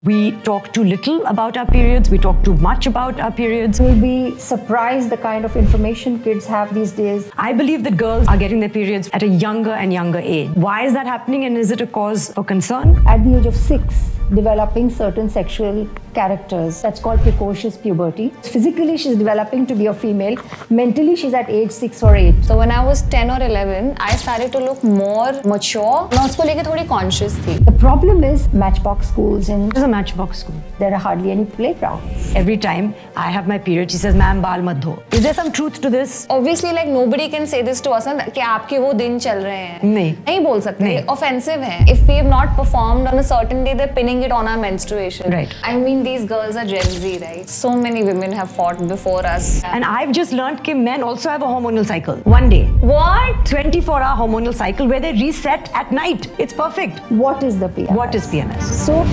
We talk too little about our periods, we talk too much about our periods. You'll be surprised the kind of information kids have these days. I believe that girls are getting their periods at a younger and younger age. Why is that happening, and is it a cause for concern? At the age of 6, developing certain sexual characters. That's called precocious puberty. Physically, she's developing to be a female. Mentally, she's at age 6 or 8. So when I was 10 or 11, I started to look more mature. मैं उसको लेके थोड़ी conscious थी. The problem is matchbox schools in... It is a matchbox school. There are hardly any playgrounds. Every time I have my period, she says, "Ma'am, baal mat dho." Is there some truth to this? Obviously, like nobody can say this to us कि आपके वो दिन चल रहे हैं. नहीं बोल सकते. Offensive है. If we have not performed on a certain day, they're pinning it on our menstruation. Right. I mean, these girls are Gen Z, right? So many women have fought before us. And I've just learned that men also have a hormonal cycle. One day. What? 24-hour hormonal cycle where they reset at night. It's perfect. What is the PMS? What is PMS? So...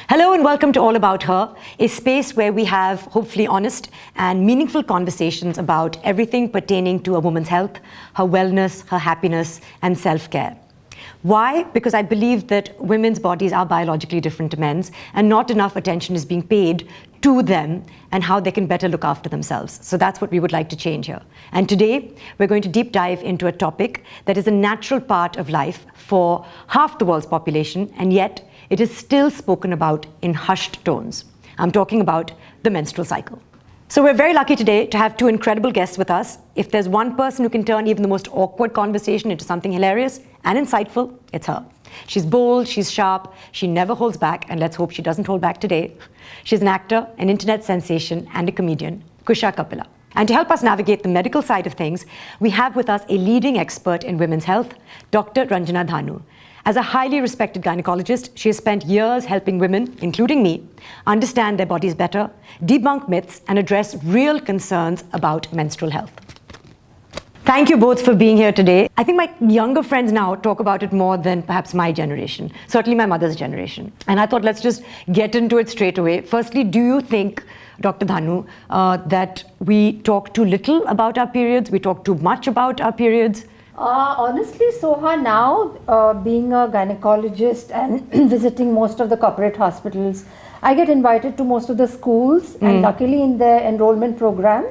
Hello and welcome to All About Her, a space where we have hopefully honest and meaningful conversations about everything pertaining to a woman's health, her wellness, her happiness, and self-care. Why? Because I believe that women's bodies are biologically different to men's, and not enough attention is being paid to them and how they can better look after themselves. So that's what we would like to change here. And today, we're going to deep dive into a topic that is a natural part of life for half the world's population, and yet it is still spoken about in hushed tones. I'm talking about the menstrual cycle. So we're very lucky today to have two incredible guests with us. If there's one person who can turn even the most awkward conversation into something hilarious and insightful, it's her. She's bold, she's sharp, she never holds back, and let's hope she doesn't hold back today. She's an actor, an internet sensation, and a comedian, Kusha Kapila. And to help us navigate the medical side of things, we have with us a leading expert in women's health, Dr. Ranjana Dhanu. As a highly respected gynecologist, she has spent years helping women, including me, understand their bodies better, debunk myths, and address real concerns about menstrual health. Thank you both for being here today. I think my younger friends now talk about it more than perhaps my generation, certainly my mother's generation. And I thought let's just get into it straight away. Firstly, do you think, Dr. Dhanu, that we talk too little about our periods, we talk too much about our periods? Honestly, Soha, now being a gynecologist and visiting most of the corporate hospitals, I get invited to most of the schools, and luckily in their enrollment program,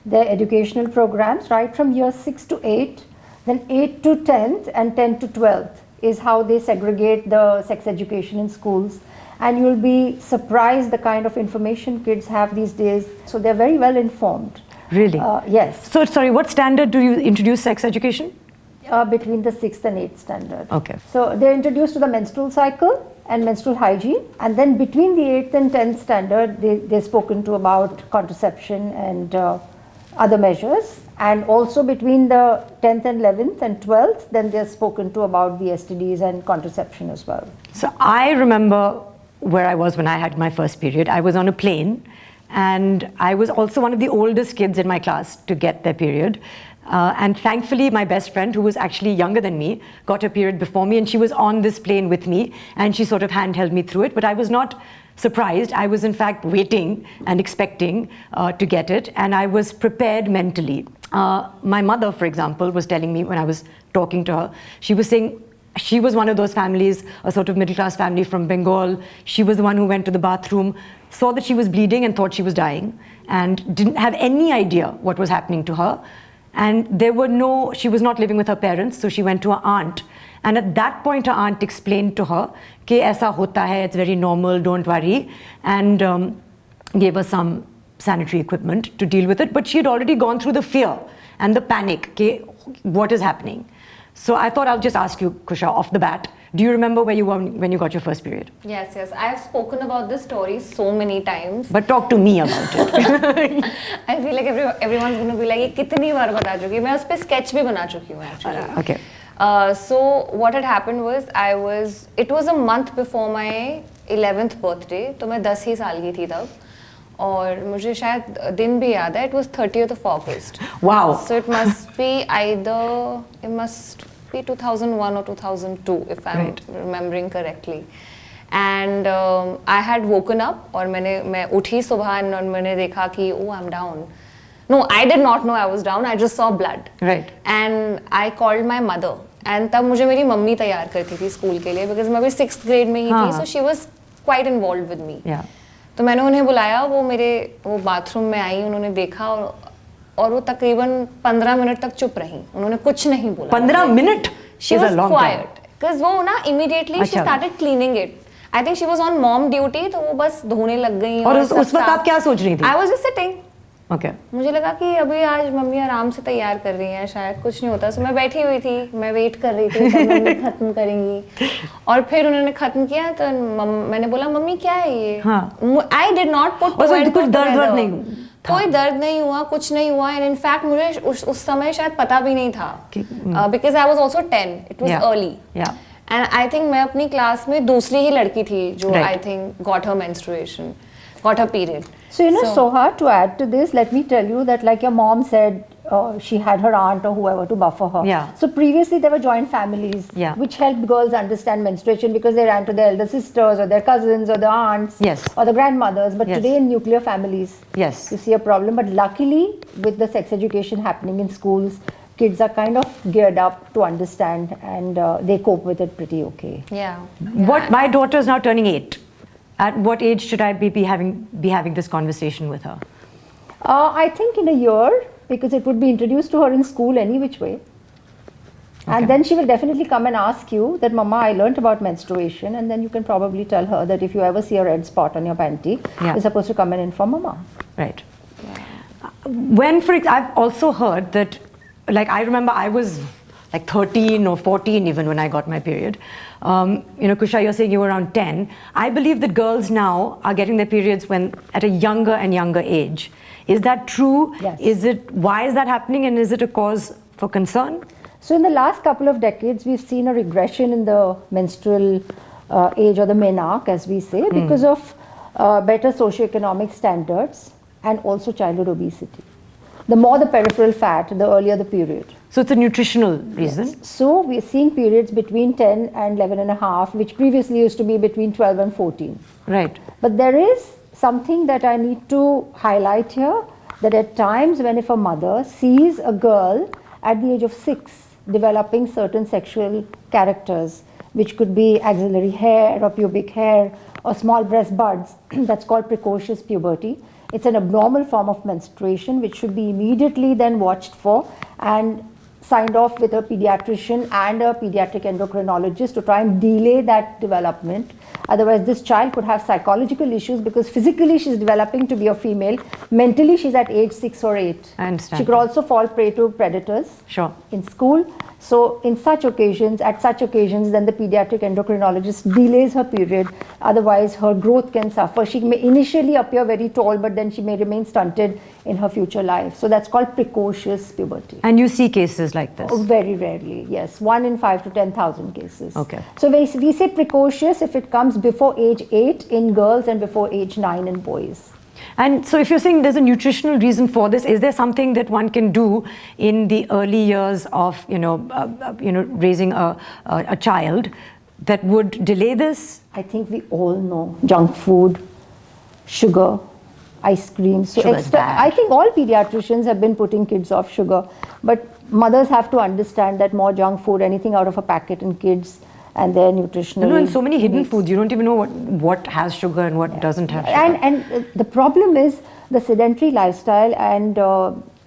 their educational programs, right from year 6 to 8, then 8 to 10th and 10 to 12th is how they segregate the sex education in schools. And you'll be surprised the kind of information kids have these days. So they're very well informed. Really? Yes. So, sorry, what standard do you introduce sex education? Between the 6th and 8th standard. Okay. So they're introduced to the menstrual cycle and menstrual hygiene, and then between the 8th and 10th standard, they're spoken to about contraception and other measures, and also between the 10th and 11th and 12th, then they're spoken to about the STDs and contraception as well. So I remember where I was when I had my first period. I was on a plane, and I was also one of the oldest kids in my class to get their period. And thankfully, my best friend, who was actually younger than me, got her period before me, and she was on this plane with me, and she sort of handheld me through it. But I was not surprised. I was in fact waiting and expecting to get it, and I was prepared mentally. My mother, for example, was telling me when I was talking to her, she was saying she was one of those families, a sort of middle-class family from Bengal. She was the one who went to the bathroom, saw that she was bleeding and thought she was dying, and didn't have any idea what was happening to her. And she was not living with her parents, so she went to her aunt. And at that point, her aunt explained to her, "Ke aisa hota hai, it's very normal, don't worry," and gave her some sanitary equipment to deal with it. But she had already gone through the fear and the panic, ke, what is happening? So I thought I'll just ask you, Kusha, off the bat, do you remember where you were when you got your first period? Yes. I've spoken about this story so many times. But talk to me about it. I feel like everyone's going to be like, कितनी बार बता चुकी हूँ? मैं उस पे sketch भी बना चुकी हूँ actually. Okay. So what had happened was, it was a month before my 11th birthday. तो मैं 10 ही साल की थी तब. और मुझे शायद दिन भी याद है. It was 30th of August. Wow. So it must be it must be 2001 or 2002 if I'm remembering correctly. And I had woken up और मैं उठी सुबह और मैंने देखा कि I'm down. No, I did not know I was down. I just saw blood. Right. And I called my mother. And तब मुझे मेरी मम्मी तैयार करती थी स्कूल के लिए because मैं भी 6th grade में ही थी. So she was quite involved with me. Yeah. तो मैंने उन्हें बुलाया, वो बाथरूम में आई, उन्होंने देखा और वो तकरीबन 15 मिनट तक चुप रही. उन्होंने कुछ नहीं बोला. 15 minute? She was quiet. Because वो ना immediately she started cleaning it. I think she was on mom duty, तो वो बस धोने लग गई. और उस वक्त आप क्या सोच रही थी? I was just sitting. Okay. मुझे लगा कि अभी आज मम्मी आराम से तैयार कर रही हैं, शायद कुछ नहीं होता. So मैं बैठी हुई थी, मैं वेट कर रही थी कि मम्मी खत्म करेंगी. और फिर उन्होंने खत्म किया तो मैंने बोला मम्मी क्या है ये? I did not put two and two together. कोई दर्द नहीं हुआ, कुछ नहीं हुआ. And in fact मुझे उस समय शायद पता भी नहीं था. Because I was also 10. It was early. Yeah. And I think मैं अपनी क्लास में दूसरी ही लड़की थी जो I think got her menstruation, got her period. So Soha, to add to this, let me tell you that like your mom said, she had her aunt or whoever to buffer her. Yeah. So previously there were joint families, which helped girls understand menstruation because they ran to their elder sisters or their cousins or the aunts, or the grandmothers. But today in nuclear families, you see a problem. But luckily, with the sex education happening in schools, kids are kind of geared up to understand and they cope with it pretty okay. Yeah. My daughter is now turning 8. At what age should I be having this conversation with her? I think in a year, because it would be introduced to her in school any which way. And then she will definitely come and ask you that, Mama, I learnt about menstruation. And then you can probably tell her that if you ever see a red spot on your panty, you're supposed to come and inform Mama. Right. I've also heard that, like, I remember I was like 13 or 14 even when I got my period. Kusha, you're saying you were around 10. I believe that girls now are getting their periods at a younger and younger age. Is that true? Yes. Why is that happening, and is it a cause for concern? So in the last couple of decades, we've seen a regression in the menstrual age, or the menarche, as we say, because of better socioeconomic standards and also childhood obesity. The more the peripheral fat, the earlier the period. So it's a nutritional reason? Yes. So we're seeing periods between 10 and 11 and a half, which previously used to be between 12 and 14. Right. But there is something that I need to highlight here, that at times when if a mother sees a girl at the age of 6 developing certain sexual characters, which could be axillary hair or pubic hair or small breast buds, that's called precocious puberty. It's an abnormal form of menstruation which should be immediately then watched for and signed off with a pediatrician and a pediatric endocrinologist to try and delay that development. Otherwise, this child could have psychological issues because physically she's developing to be a female. Mentally, she's at age 6 or 8. I understand. She could also fall prey to predators in school. So in such occasions, then the pediatric endocrinologist delays her period. Otherwise, her growth can suffer. She may initially appear very tall, but then she may remain stunted in her future life. So that's called precocious puberty. And you see cases like this? Oh, very rarely, yes. 1 in 5 to 10,000 cases. Okay. So we say precocious if it comes before age 8 in girls and before age 9 in boys. And so if you're saying there's a nutritional reason for this, is there something that one can do in the early years of, raising a child that would delay this? I think we all know junk food, sugar, ice cream. So I think all pediatricians have been putting kids off sugar, but mothers have to understand that more junk food, anything out of a packet in kids, and their nutritional and so many hidden foods. You don't even know what has sugar and what doesn't have sugar. And the problem is the sedentary lifestyle and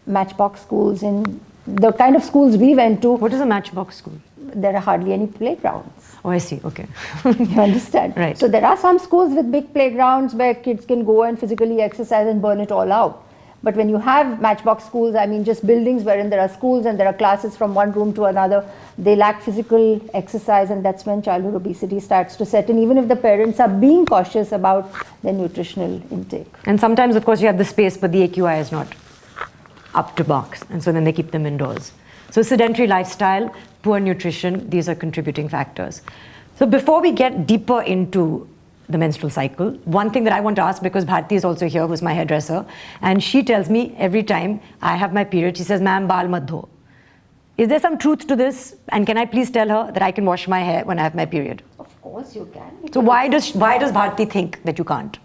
matchbox schools. In the kind of schools we went to. What is a matchbox school? There are hardly any playgrounds. Oh, I see. Okay. You understand? Right. So there are some schools with big playgrounds where kids can go and physically exercise and burn it all out. But when you have matchbox schools, I mean just buildings wherein there are schools and there are classes from one room to another, they lack physical exercise, and that's when childhood obesity starts to set in, even if the parents are being cautious about their nutritional intake. And sometimes, of course, you have the space, but the AQI is not up to box, and so then they keep them indoors. So sedentary lifestyle, poor nutrition, these are contributing factors. So before we get deeper into the menstrual cycle, one thing that I want to ask, because Bharti is also here, who's my hairdresser, and she tells me every time I have my period, she says, "Ma'am, baal mat dho." Is there some truth to this? And can I please tell her that I can wash my hair when I have my period? Of course you can. So why does Bharti think that you can't?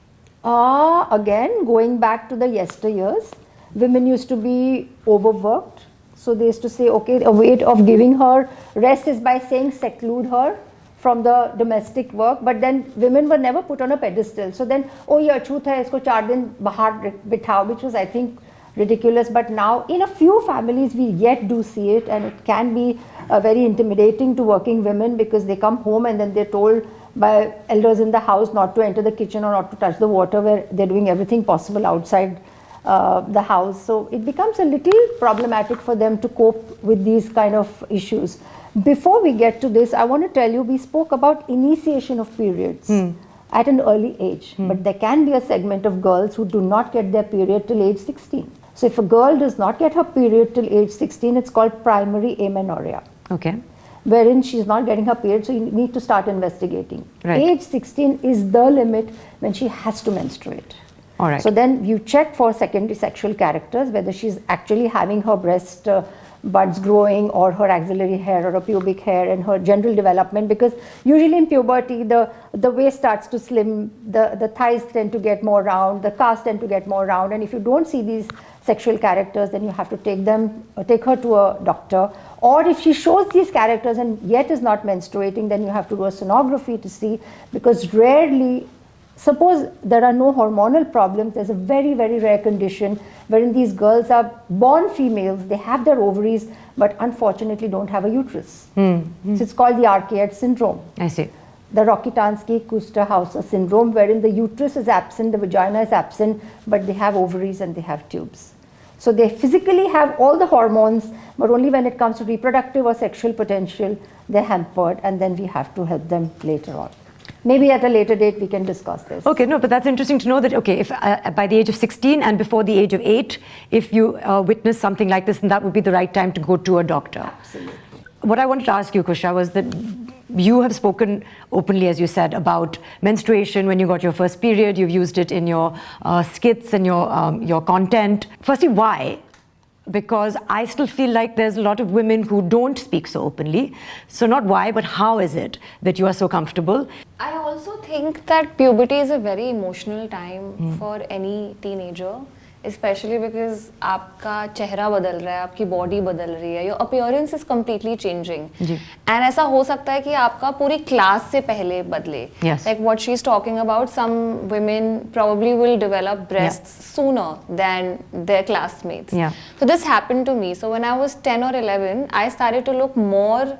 Again, going back to the yesteryears, women used to be overworked. So they used to say, okay, a way of giving her rest is by saying seclude her from the domestic work, but then women were never put on a pedestal. So then, oh ye achut hai, isko 4 din bahar bithao, which was, I think, ridiculous. But now in a few families we yet do see it, and it can be very intimidating to working women, because they come home and then they're told by elders in the house not to enter the kitchen or not to touch the water, where they're doing everything possible outside the house. So it becomes a little problematic for them to cope with these kind of issues. Before we get to this, I want to tell you, we spoke about initiation of periods at an early age, but there can be a segment of girls who do not get their period till age 16. So if a girl does not get her period till age 16, it's called primary amenorrhea. Okay. Wherein she's not getting her period, so you need to start investigating. Right. Age 16 is the limit when she has to menstruate. All right. So then you check for secondary sexual characters, whether she's actually having her breast buds growing, or her axillary hair or her pubic hair, and her general development, because usually in puberty the waist starts to slim, the thighs tend to get more round, the calves tend to get more round, and if you don't see these sexual characters, then you have to take her to a doctor. Or if she shows these characters and yet is not menstruating, then you have to do a sonography to see, because rarely, suppose there are no hormonal problems, there's a very, very rare condition wherein these girls are born females, they have their ovaries, but unfortunately don't have a uterus. So it's called the archaeid syndrome. I see. The Rokitansky-Kuster syndrome, wherein the uterus is absent, the vagina is absent, but they have ovaries and they have tubes. So they physically have all the hormones, but only when it comes to reproductive or sexual potential, they're hampered, and then we have to help them later on. Maybe at a later date we can discuss this. Okay, no, but that's interesting to know that, okay, if by the age of 16 and before the age of 8, if you witness something like this, then that would be the right time to go to a doctor. Absolutely. What I wanted to ask you, Kusha, was that you have spoken openly, as you said, about menstruation when you got your first period. You've used it in your skits and your content. Firstly, why? Because I still feel like there's a lot of women who don't speak so openly. So not why, but how is it that you are so comfortable? I also think that puberty is a very emotional time for any teenager, especially because आपका चेहरा बदल रहा है, आपकी body बदल रही है, your appearance is completely changing. And ऐसा हो सकता है कि आपका पूरी class से पहले बदले. Yes. Like what she's talking about, some women probably will develop breasts sooner than their classmates. Yeah. So this happened to me. So when I was 10 or 11, I started to look more,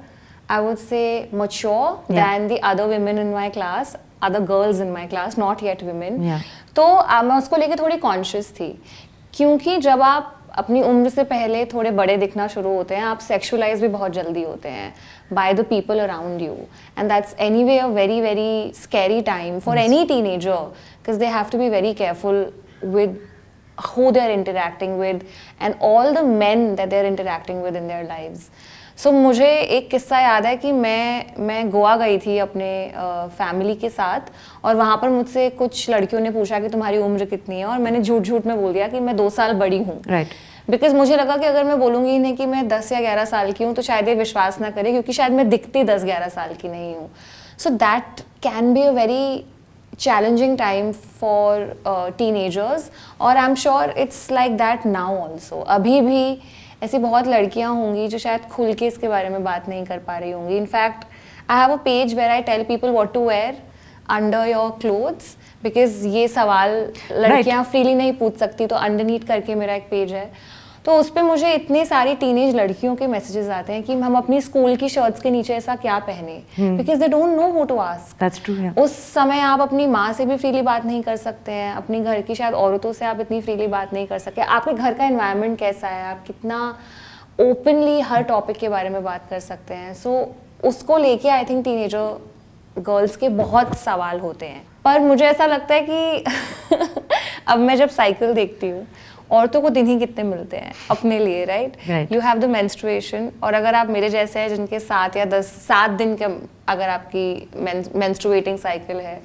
I would say, mature than the other women in my class, other girls in my class, not yet women. Yeah. तो मैं उसको लेके थोड़ी conscious थी, क्योंकि जब आप अपनी उम्र से पहले थोड़े बड़े दिखना शुरू होते हैं, आप सेक्सुअलाइज भी बहुत जल्दी होते हैं by the people around you, and that's anyway a very, very scary time for any teenager, because they have to be very careful with who they're interacting with and all the men that they're interacting with in their lives. So मुझे एक किस्सा याद है कि मैं गोवा गई थी अपने फैमिली के साथ, और वहाँ पर मुझसे कुछ लड़कियों ने पूछा कि तुम्हारी उम्र कितनी है, और मैंने झूठ में बोल दिया कि मैं 2 साल बड़ी हूँ. Right. बिकॉज मुझे लगा कि अगर मैं बोलूँगी इन्हें कि मैं 10 या 11 साल की हूँ तो शायद ये विश्वास ना करे, क्योंकि शायद मैं दिखती 10-11 साल की नहीं हूँ. So that can be a very challenging time for teenagers, और I am sure it's like that now also. अभी भी ऐसी बहुत लड़कियां होंगी जो शायद खुल के इसके बारे में बात नहीं कर पा रही होंगी. In fact I have a page where I tell people what to wear under your clothes, because ये सवाल लड़कियां फ्रीली नहीं पूछ सकती, तो अंडरनीथ करके मेरा एक पेज है. तो उस पर मुझे इतनी सारी टीनेज लड़कियों के मैसेजेस आते हैं कि हम अपनी स्कूल की शर्ट्स के नीचे ऐसा क्या पहने, because they don't know who to ask. That's true, yeah. उस समय आप अपनी माँ से भी फ्रीली बात नहीं कर सकते हैं, अपनी घर की शायद औरतों से आप इतनी फ्रीली बात नहीं कर सकते. आपके घर का एनवायरनमेंट कैसा है, आप कितना ओपनली हर टॉपिक के बारे में बात कर सकते हैं. सो उसको लेके आई थिंक टीनेजर गर्ल्स के बहुत सवाल होते हैं. पर मुझे ऐसा लगता है कि अब मैं जब साइकिल देखती हूँ, औरतों को दिन ही कितने मिलते हैं अपने लिए, right? You have the menstruation, और अगर आप मेरे जैसे हैं जिनके 7 या 7 दिन के अगर आपकी मेंस्ट्रुएटिंग साइकिल है,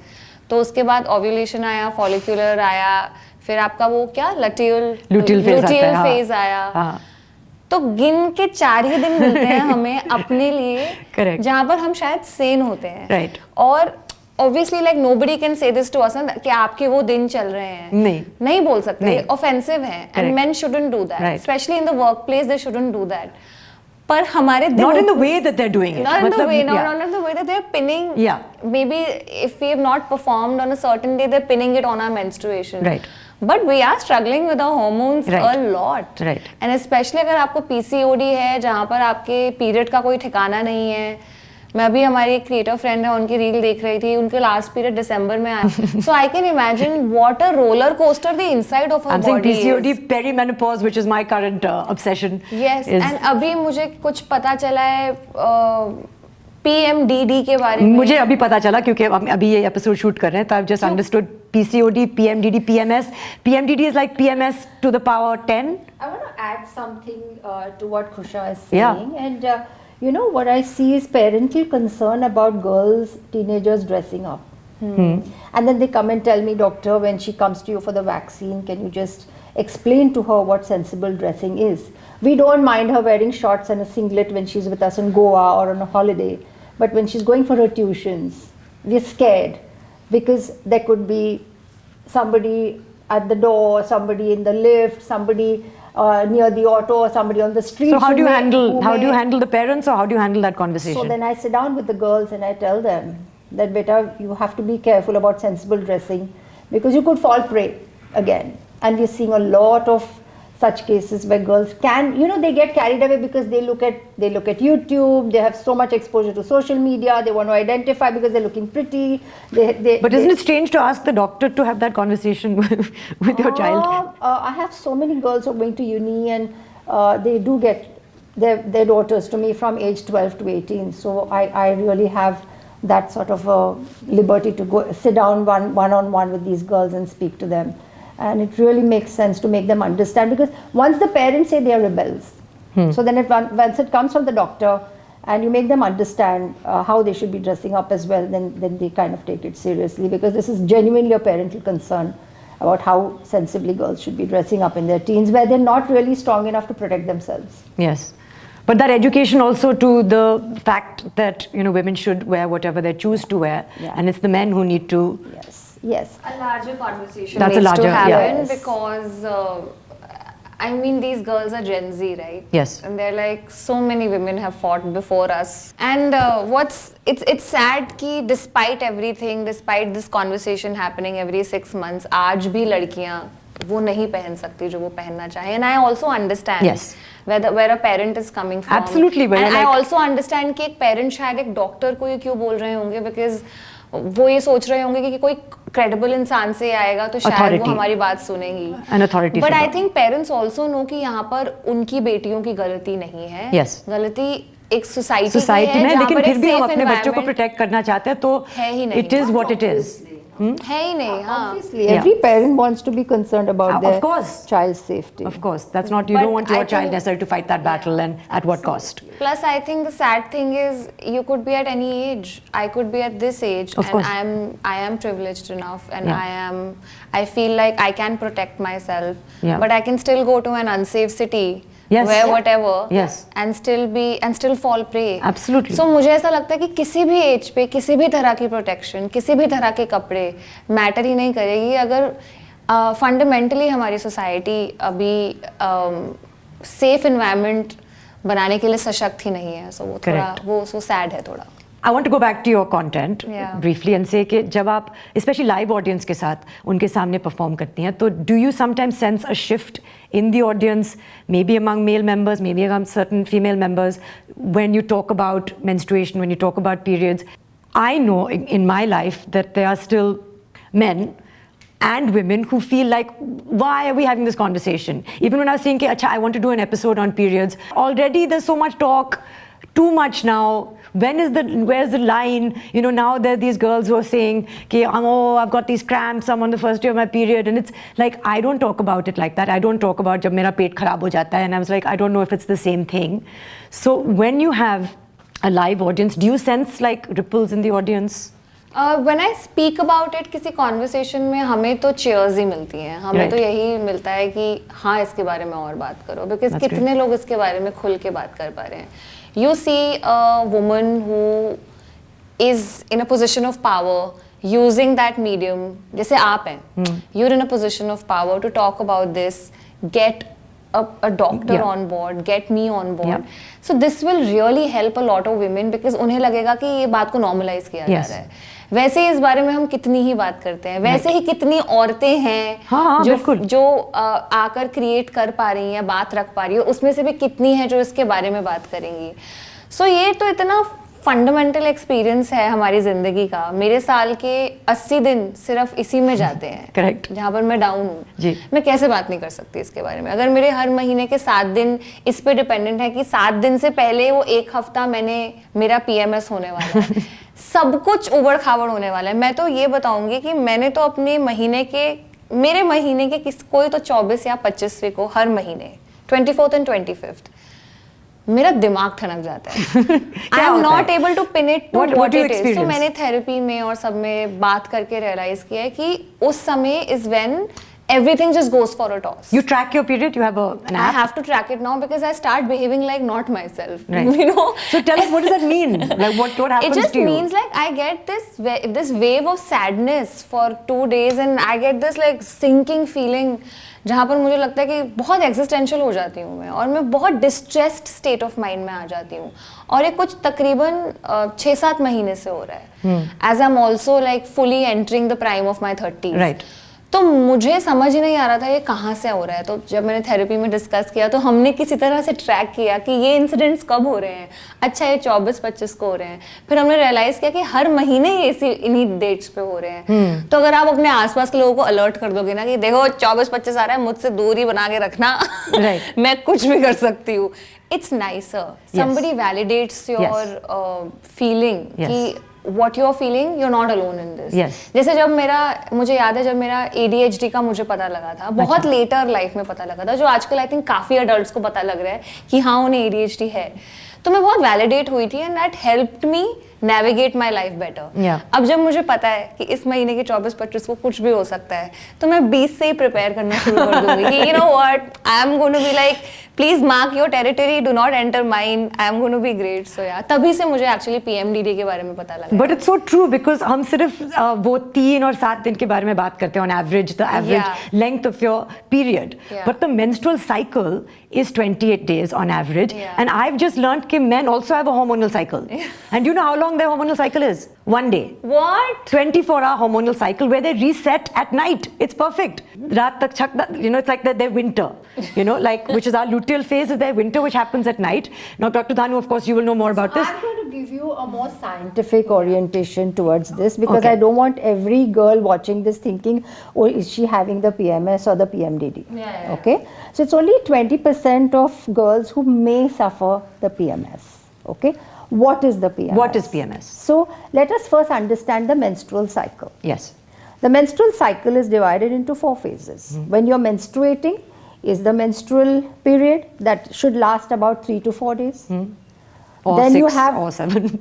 तो उसके बाद ओव्यूलेशन आया, फॉलिक्यूलर आया, फिर आपका वो क्या लुटियल फेज आया. तो गिन के 4 ही दिन मिलते हैं हमें अपने लिए, जहाँ पर हम शायद सेन होते हैं. Right. और obviously like nobody can say this to us ना कि आपके वो दिन चल रहे हैं, नहीं बोल सकते, offensive है, and men shouldn't do that, especially in the workplace they shouldn't do that. पर हमारे not in the way that they're doing it, not in the way, not in the way that they're pinning. Maybe if we have not performed on a certain day, they're pinning it on our menstruation. Right. But we are struggling with our hormones a lot. Right. And especially अगर आपको PCOD है जहाँ पर आपके period का कोई ठिकाना नहीं है. मैं अभी हमारी एक क्रिएटर फ्रेंड है, उनकी रील देख रही थी, उनके लास्ट पीरियड दिसंबर में आया. So I can imagine what a roller coaster the inside of her body is. I'm saying PCOD, perimenopause, which is my current obsession. Yes, and अभी मुझे कुछ पता चला है PMDD के बारे में. मुझे अभी पता चला क्योंकि अभी ये एपिसोड शूट कर रहे हैं, तो I've just understood PCOD, PMDD, PMS. PMDD is like PMS to the power 10. I want to add something to what Kusha is saying. And you know, what I see is parental concern about girls, teenagers dressing up. And then they come and tell me, doctor, when she comes to you for the vaccine, can you just explain to her what sensible dressing is? We don't mind her wearing shorts and a singlet when she's with us in Goa or on a holiday. But when she's going for her tuitions, we're scared because there could be somebody at the door, somebody in the lift, somebody near the auto, or somebody on the street. So how do you handle the parents, or how do you handle that conversation? So then I sit down with the girls and I tell them that, beta, you have to be careful about sensible dressing because you could fall prey again. And we're seeing a lot of such cases where girls can, you know, they get carried away because they look at YouTube, they have so much exposure to social media, they want to identify because they're looking pretty. But isn't it strange to ask the doctor to have that conversation with your child? I have so many girls who are going to uni and they do get their daughters to me from age 12 to 18. So I really have that sort of liberty to go sit down one-on-one with these girls and speak to them. And it really makes sense to make them understand, because once the parents say they are rebels, so then once it comes from the doctor and you make them understand how they should be dressing up as well, then they kind of take it seriously, because this is genuinely a parental concern about how sensibly girls should be dressing up in their teens, where they're not really strong enough to protect themselves. Yes. But that education also to the fact that, you know, women should wear whatever they choose to wear, and it's the men who need to... Yes. A larger conversation That's needs to happen, yes. because I mean, these girls are Gen Z, right? Yes. And they're like, so many women have fought before us. And it's sad कि despite everything, despite this conversation happening every 6 months, आज भी लड़कियां वो नहीं पहन सकती जो वो पहनना चाहे. And I also understand where a parent is coming from. Absolutely. And I also understand कि एक parent शायद एक doctor को ये क्यों बोल रहे होंगे, because वो ये सोच रहे होंगे कि कोई credible इंसान से आएगा तो शायद वो हमारी बात सुनेंगी. But I think parents also know कि यहाँ पर उनकी बेटियों की गलती नहीं है. गलती एक सोसाइटी में, लेकिन फिर भी हम अपने बच्चों को प्रोटेक्ट करना चाहते हैं, तो it is what it is. है ही नहीं. Obviously, every parent wants to be concerned about their child's safety. Of course, that's not, you don't want your child necessarily to fight that battle, and at what cost. Plus, I think the sad thing is you could be at any age. I could be at this age, and I am privileged enough, and I feel like I can protect myself, but I can still go to an unsafe city. Wear whatever, and still fall prey. Absolutely. So मुझे ऐसा लगता है कि किसी भी as पे किसी भी तरह की प्रोटेक्शन, किसी भी तरह के कपड़े मैटर ही नहीं करेगी अगर फंडामेंटली हमारी सोसाइटी अभी सेफ एनवायरनमेंट बनाने के लिए सशक्त ही नहीं है. So वो थोड़ा वो so sad है थोड़ा. I want to go back to your content briefly and say कि जब आप especially live audience के साथ उनके सामने perform करती हैं, तो do you sometimes sense a shift in the audience, maybe among male members, maybe among certain female members, when you talk about menstruation, when you talk about periods? I know in my life that there are still men and women who feel like, why are we having this conversation? Even when I was saying, Acha, I want to do an episode on periods, already there's so much talk, too much now. Where's the line? You know, now there are these girls who are saying, oh, I've got these cramps, I'm on the first day of my period. And it's like, I don't talk about it like that. I don't talk about jab mera pet kharab ho jata hai. And I was like, I don't know if it's the same thing. So when you have a live audience, do you sense like ripples in the audience? When I speak about it किसी conversation में हमें तो cheers ही मिलती हैं. हमें तो यही मिलता है कि हाँ इसके बारे में और बात करो. Because कितने लोग इसके बारे में खुल के बात कर पा रहे हैं. You see a woman who is in a position of power, using that medium, जैसे आप हैं, you're in a position of power to talk about this, get a doctor on board, get me on board. So this will really help a lot of women because उन्हें लगेगा कि ये बात को normalize किया जा रहा है. वैसे ही इस बारे में हम कितनी ही बात करते हैं, वैसे ही कितनी औरतें हैं जो आकर क्रिएट कर पा रही हैं, बात रख पा रही है, उसमें से भी कितनी है जो इसके बारे में बात करेंगी. सो ये तो इतना फंडामेंटल एक्सपीरियंस है हमारी जिंदगी का. मेरे साल के 80 दिन सिर्फ इसी में जाते हैं. करेक्ट. जहाँ पर मैं डाउन हूँ, मैं कैसे बात नहीं कर सकती इसके बारे में. अगर मेरे हर महीने के 7 दिन इस पे डिपेंडेंट है कि 7 दिन से पहले वो 1 हफ्ता मेरा PMS होने वाला है, सब कुछ उबड़ खाबड़ होने वाला है. मैं तो ये बताऊंगी कि मैंने तो अपने मेरे महीने के कोई तो 24 या 25वें को हर महीने 24th and 25th मेरा दिमाग ठनक जाता है. I am not able to pin it to what it is. तो मैंने थेरेपी में और सब में बात करके रियलाइज किया है कि उस समय is when everything just goes for a toss. You track your period? You have an app? I have to track it now because I start behaving like not myself. Right. You know? So tell us, what does that mean? Like what happens to you? It just means like I get this wave of sadness for 2 days and I get this like sinking feeling जहाँ पर मुझे लगता है कि बहुत existential हो जाती हूँ मैं और मैं बहुत डिस्ट्रेस्ड स्टेट ऑफ माइंड में आ जाती हूँ. और ये कुछ तकरीबन 6-7 महीने से हो रहा है. As I am also like fully entering the prime of my 30s. Right. तो मुझे समझ ही नहीं आ रहा था ये कहाँ से हो रहा है. तो जब मैंने थेरेपी में डिस्कस किया तो हमने किसी तरह से ट्रैक किया कि ये इंसिडेंट्स कब हो रहे हैं. अच्छा ये 24-25 को हो रहे हैं. फिर हमने रियलाइज किया कि हर महीने ये इन्हीं डेट्स पे हो रहे हैं. तो अगर आप अपने आसपास के लोगों को अलर्ट कर दोगे ना कि देखो 24-25 आ रहा है, मुझसे दूरी बना के रखना. मैं कुछ भी कर सकती हूँ. It's nicer somebody validates your feeling कि what you're feeling, you're not alone in this. Yes. जैसे मुझे याद है जब मेरा ADHD का मुझे पता लगा था, बहुत लेटर लाइफ में पता लगा था, जो आजकल आई थिंक काफी अडल्ट्स को पता लग रहा है कि हाँ उन्हें ADHD है. तो मैं बहुत वैलिडेट हुई थी and that helped me navigate my life better. अब जब मुझे पता है कि इस महीने के 24-25 को कुछ भी हो सकता है तो मैं 20 से ही प्रिपेयर करना शुरू कर दूंगी कि you know what, I am going to be like please mark your territory, do not enter mine, I am going to be great. So yeah तभी से मुझे एक्चुअली PMDD के बारे में पता लगा. But it's so true because हम सिर्फ वो 3 और 7 दिन के बारे में बात करते हैं on average, the average length of your period. But the menstrual cycle is 28 days on average. And I've just learned that men also have a hormonal cycle. And you know how long their hormonal cycle is? 1 day. What? 24-hour hormonal cycle where they reset at night. It's perfect. Raat tak chakda, you know, it's like their winter. You know, like which is our luteal phase is their winter, which happens at night. Now, Dr. Dhanu, of course, you will know more about this. I'm going to give you a more scientific orientation towards this because I don't want every girl watching this thinking, oh, is she having the PMS or the PMDD? Okay? So it's only 20% of girls who may suffer the PMS. Okay? What is the PMS? What is PMS? So let us first understand the menstrual cycle. Yes. The menstrual cycle is divided into 4 phases. When you're menstruating is the menstrual period that should last about 3 to 4 days. Or then 6 you have, or 7.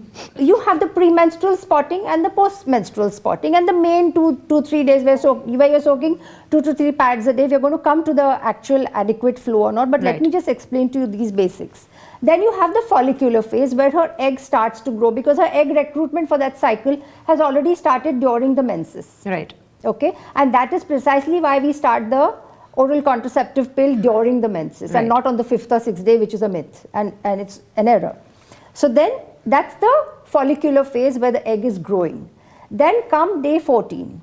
You have the premenstrual spotting and the postmenstrual spotting, and the main 2-3 days where you're soaking 2 to 3 pads a day. We're going to come to the actual adequate flow or not, but let me just explain to you these basics. Then you have the follicular phase where her egg starts to grow because her egg recruitment for that cycle has already started during the menses. Right. Okay, and that is precisely why we start the oral contraceptive pill during the menses and not on the 5th or 6th day, which is a myth and it's an error. So then that's the follicular phase where the egg is growing. Then come day 14,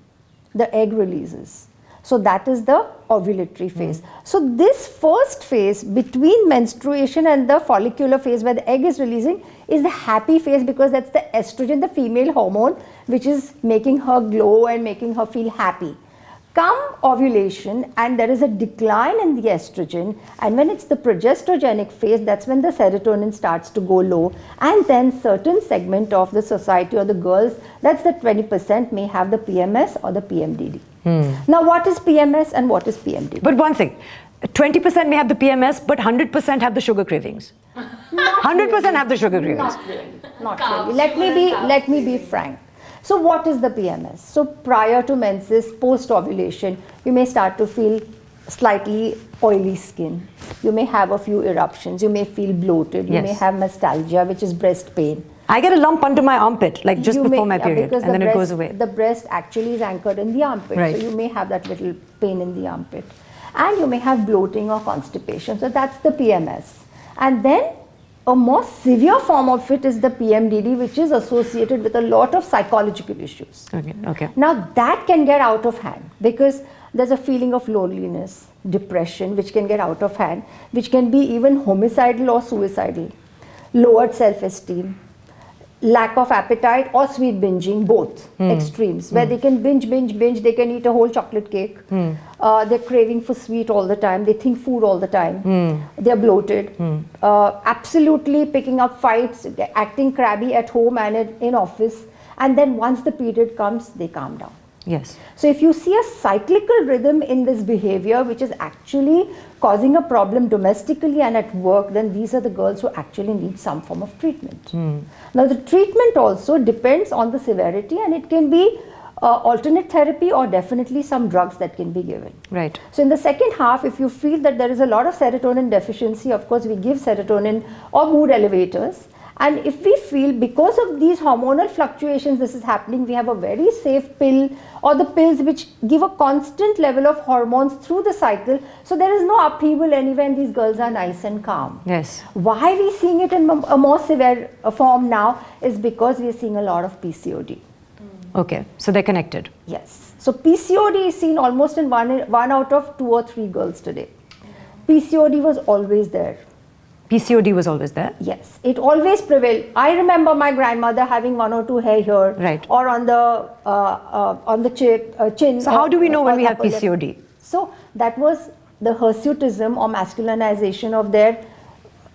the egg releases. So that is the ovulatory phase. So this first phase between menstruation and the follicular phase where the egg is releasing is the happy phase because that's the estrogen, the female hormone, which is making her glow and making her feel happy. Come ovulation and there is a decline in the estrogen, and when it's the progesterogenic phase, that's when the serotonin starts to go low, and then certain segment of the society or the girls, that's the 20% may have the PMS or the PMDD. Now what is PMS and what is PMDD? But one thing, 20% may have the PMS, but 100% have the sugar cravings. 100% have the sugar cravings. Not really. Let me be frank. So what is the PMS? So prior to menses, post ovulation, you may start to feel slightly oily skin. You may have a few eruptions. You may feel bloated. You may have mastalgia, which is breast pain. I get a lump under my armpit, like just before my period, because and then the it goes away. The breast actually is anchored in the armpit, Right. so you may have that little pain in the armpit. And you may have bloating or constipation, so that's the PMS. And then a more severe form of it is the PMDD, which is associated with a lot of psychological issues. Okay. Now that can get out of hand because there's a feeling of loneliness, depression, which can get out of hand, which can be even homicidal or suicidal, lowered self-esteem, lack of appetite or sweet binging, both extremes, where they can binge, they can eat a whole chocolate cake. They're craving for sweet all the time, they think food all the time, they're bloated, absolutely picking up fights, acting crabby at home and in office, and then once the period comes, they calm down. Yes. So if you see a cyclical rhythm in this behavior, which is actually causing a problem domestically and at work, then these are the girls who actually need some form of treatment. Now the treatment also depends on the severity, and it can be alternate therapy or definitely some drugs that can be given. Right. So in the second half, if you feel that there is a lot of serotonin deficiency, of course we give serotonin or mood elevators. And if we feel because of these hormonal fluctuations this is happening, we have a very safe pill or the pills which give a constant level of hormones through the cycle. So there is no upheaval anywhere and these girls are nice and calm. Yes. Why we seeing it in a more severe form now is because we are seeing a lot of PCOD. Okay, so they're connected. Yes. So PCOD is seen almost in one out of 2 or 3 girls today. PCOD was always there. PCOD was always there. Yes, it always prevailed. I remember my grandmother having 1 or 2 hair here, Right. or on the chin. So how do we know when or we have upper lip. PCOD? So that was the hirsutism or masculinization of their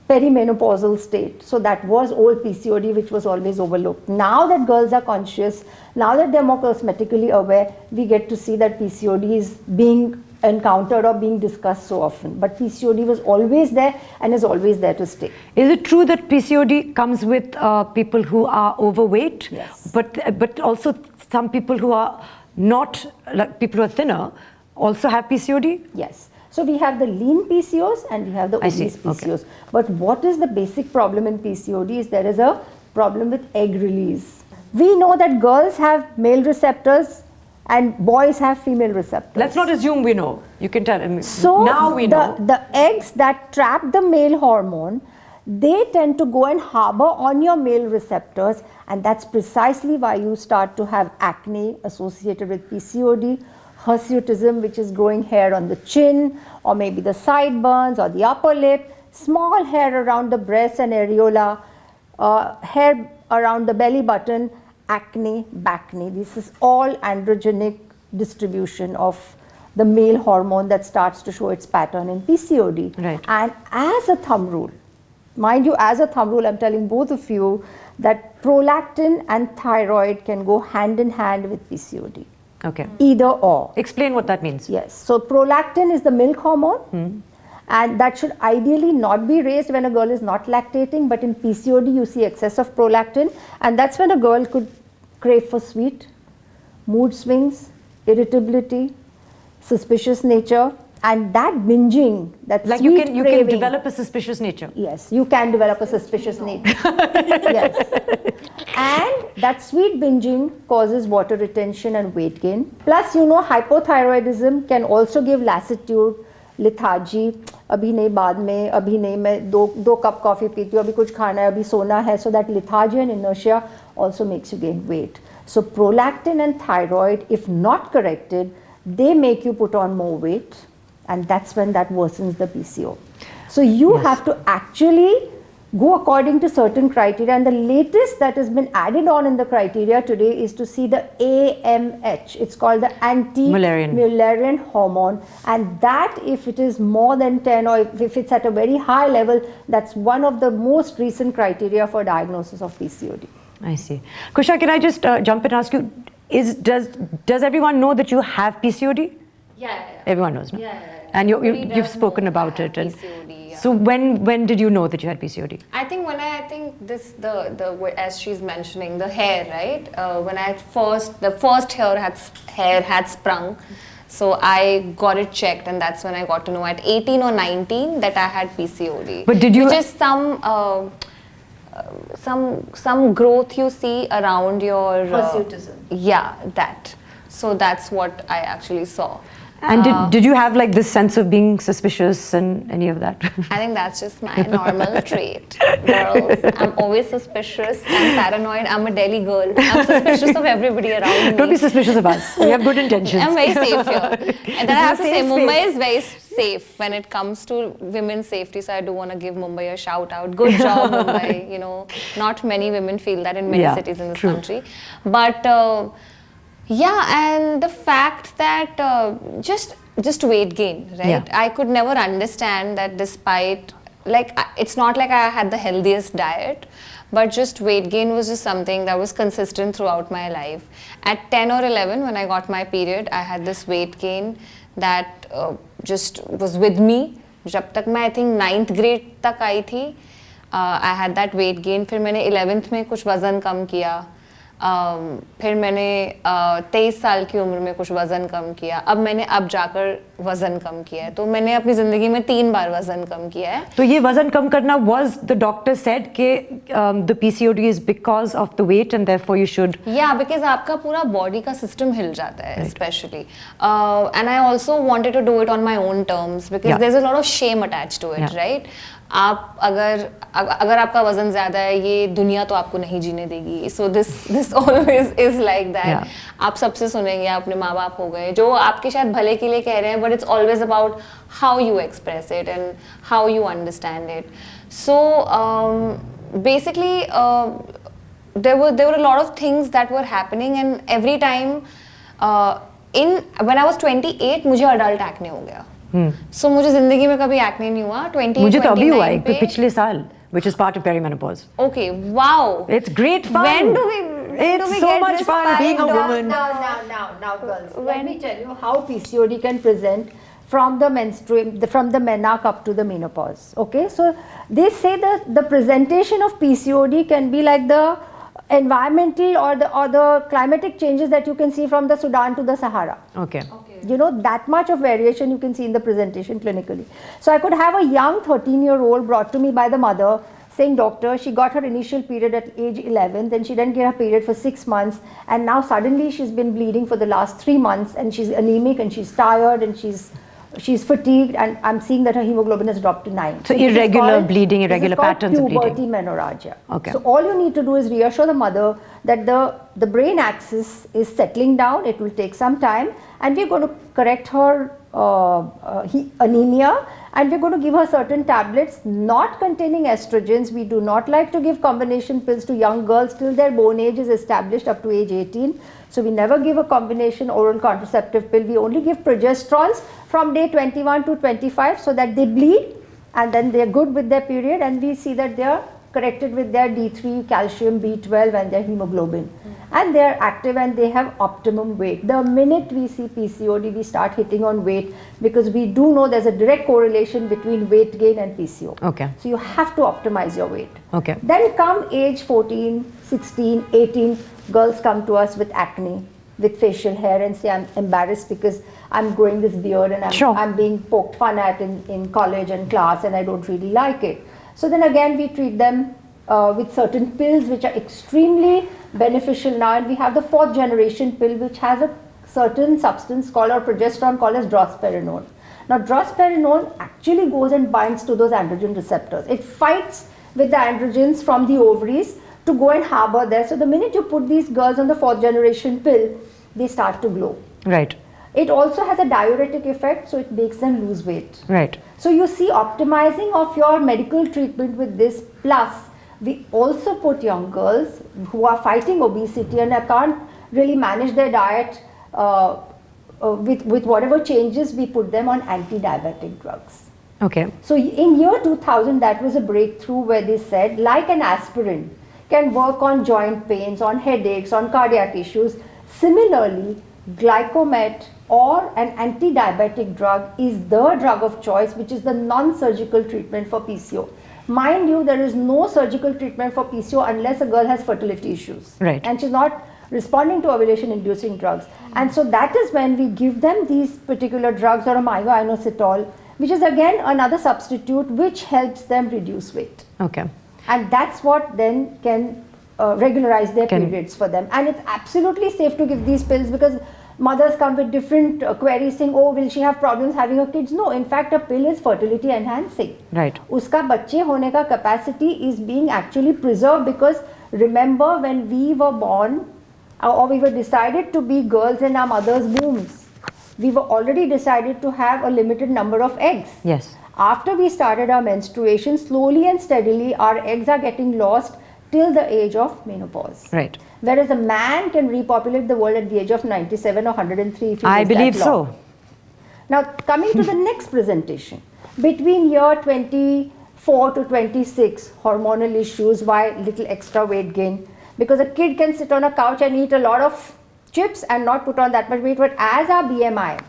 perimenopausal state. So that was old PCOD, which was always overlooked. Now that girls are conscious, now that they're more cosmetically aware, we get to see that PCOD is being encountered or being discussed so often. But PCOD was always there and is always there to stay. Is it true that PCOD comes with people who are overweight? Yes. But also some people who are not, like people who are thinner, also have PCOD? Yes. So we have the lean PCOS and we have the I see. obese PCOS. But what is the basic problem in PCOD is there is a problem with egg release. We know that girls have male receptors and boys have female receptors. Let's not assume we know. You can tell me. So now we know. the eggs that trap the male hormone, they tend to go and harbor on your male receptors, and that's precisely why you start to have acne associated with PCOD, hirsutism, which is growing hair on the chin, or maybe the sideburns or the upper lip, small hair around the breast and areola, hair around the belly button, acne, bacne. This is all androgenic distribution of the male hormone that starts to show its pattern in PCOD. Right. And as a thumb rule, mind you, as a thumb rule, I'm telling both of you that prolactin and thyroid can go hand in hand with PCOD. Okay. Either or. Explain what that means. Yes. So prolactin is the milk hormone. And that should ideally not be raised when a girl is not lactating, but in PCOD you see excess of prolactin, and that's when a girl could crave for sweet, mood swings, irritability, suspicious nature, and that binging, that Like sweet you craving, can develop a suspicious nature. Yes, you can develop a suspicious nature. Yes. And that sweet binging causes water retention and weight gain. Plus, you know, hypothyroidism can also give lassitude, lethargy, अभी नहीं बाद में, अभी नहीं मैं दो cup coffee पीती हूँ, अभी कुछ खाना है, अभी सोना है. So that lethargy and inertia also makes you gain weight. So prolactin and thyroid, if not corrected, they make you put on more weight, and that's when that worsens the PCO. So you have to actually go according to certain criteria, and the latest that has been added on in the criteria today is to see the AMH. It's called the anti-Mullerian hormone, and that if it is more than 10 or if it's at a very high level, that's one of the most recent criteria for diagnosis of PCOD. I see. Kusha, can I just jump in and ask you, does everyone know that you have PCOD? Yeah. Everyone knows, no? Yeah. And Everybody you've does spoken know about I it. have And PCOD, yeah. so when did you know that you had PCOD? I think when I think this the as she's mentioning the hair, right? When I the first hair had sprung, so I got it checked, and that's when I got to know at 18 or 19 that I had PCOD. But did you? Which is some some growth you see around your Hirsutism. yeah, that. So that's what I actually saw. And did you have like this sense of being suspicious and any of that? I think that's just my normal trait, girls. I'm always suspicious and paranoid. I'm a Delhi girl. I'm suspicious of everybody around me. Don't be suspicious of us. We have good intentions. I'm very safe here. And then I have to say, Safe Mumbai space. is very safe when it comes to women's safety. So I do want to give Mumbai a shout out. Good job, Mumbai. You know, not many women feel that in many Yeah, cities in this true. country. But yeah, and the fact that just weight gain, right? Yeah. I could never understand that despite, like, it's not like I had the healthiest diet, but just weight gain was just something that was consistent throughout my life. At 10 or 11, when I got my period, I had this weight gain that just was with me. जब तक मैं I think 9th grade तक आई थी, I had that weight gain. फिर मैंने 11th में कुछ वज़न कम किया. फिर मैंने 23 साल की उम्र में कुछ वज़न कम किया. अब मैंने अब जाकर वज़न कम किया है. तो मैंने अपनी ज़िंदगी में 3 बार वज़न कम किया है. तो ये वजन कम करना was the doctor said कि the PCOD is because of the weight and therefore you should. Yeah, because आपका पूरा body का system हिल जाता है, especially. And I also wanted to do it on my own terms because Yeah. there's a lot of shame attached to it, Yeah. right? आप अगर आपका वजन ज़्यादा है, ये दुनिया तो आपको नहीं जीने देगी. So this always is like that. Yeah. आप सबसे सुनेंगे, अपने माँ बाप हो गए जो आपके शायद भले के लिए कह रहे हैं, but it's always about how you express it and how you understand it. So basically there were a lot of things that were happening, and every time when I was 28 मुझे adult acne हो गया. So मुझे जिंदगी में कभी acne नहीं हुआ. 28 मुझे तो अभी हुआ है पे पिछले साल, which is part of perimenopause. Okay, wow. It's great fun. When do we It's so get much this fun being a fired up? woman. Now, girls. Let me tell you how PCOD can present from the menarche up to the menopause. Okay, so they say that the presentation of PCOD can be like the environmental or the climatic changes that you can see from the Sudan to the Sahara. Okay. You know, that much of variation you can see in the presentation clinically. So I could have a young 13-year-old brought to me by the mother saying, doctor, she got her initial period at age 11, then she didn't get her period for 6 months, and now suddenly she's been bleeding for the last 3 months, and she's anemic and she's tired and she's fatigued, and I'm seeing that her hemoglobin has dropped to 9. So irregular bleeding, irregular patterns of bleeding. Puberty menorrhagia. Okay. So all you need to do is reassure the mother that the brain axis is settling down. It will take some time, and we're going to correct her anemia, and we're going to give her certain tablets not containing estrogens. We do not like to give combination pills to young girls till their bone age is established up to age 18. So we never give a combination oral contraceptive pill. We only give progesterones from day 21 to 25 so that they bleed and then they're good with their period, and we see that they're corrected with their D3, calcium, B12 and their hemoglobin. And they're active and they have optimum weight. The minute we see PCOD, we start hitting on weight because we do know there's a direct correlation between weight gain and PCO. Okay. So you have to optimize your weight. Okay. Then come age 14, 16, 18, girls come to us with acne, with facial hair and say, I'm embarrassed because I'm growing this beard and I'm being poked fun at in college and class and I don't really like it. So then again we treat them with certain pills which are extremely beneficial now, and we have the 4th generation pill which has a certain substance called, or progesterone called as drospirenone. Now drospirenone actually goes and binds to those androgen receptors. It fights with the androgens from the ovaries to go and harbor there. So the minute you put these girls on the 4th generation pill, they start to glow. Right. It also has a diuretic effect, so it makes them lose weight. Right. So you see, optimizing of your medical treatment with this, plus we also put young girls who are fighting obesity and can't really manage their diet with whatever changes, we put them on anti-diabetic drugs. Okay. So in year 2000, that was a breakthrough where they said, like an aspirin can work on joint pains, on headaches, on cardiac issues. Similarly, glycomet or an anti-diabetic drug is the drug of choice, which is the non-surgical treatment for PCO. Mind you, there is no surgical treatment for PCO unless a girl has fertility issues. Right. And she's not responding to ovulation-inducing drugs. And so that is when we give them these particular drugs, or a myoinositol, which is again another substitute which helps them reduce weight. Okay. And that's what then can regularize their periods for them. And it's absolutely safe to give these pills, because mothers come with different queries saying, oh, will she have problems having her kids? No, in fact, a pill is fertility enhancing. Right. Uska bachche hone ka capacity is being actually preserved, because remember, when we were born, or we were decided to be girls in our mother's wombs, we were already decided to have a limited number of eggs. Yes. After we started our menstruation, slowly and steadily our eggs are getting lost till the age of menopause. Right. Whereas a man can repopulate the world at the age of 97 or 103 if he I lives that believe long. so. Now, coming to the next presentation, between year 24 to 26, hormonal issues, why little extra weight gain? Because a kid can sit on a couch and eat a lot of chips and not put on that much weight, but as our BMI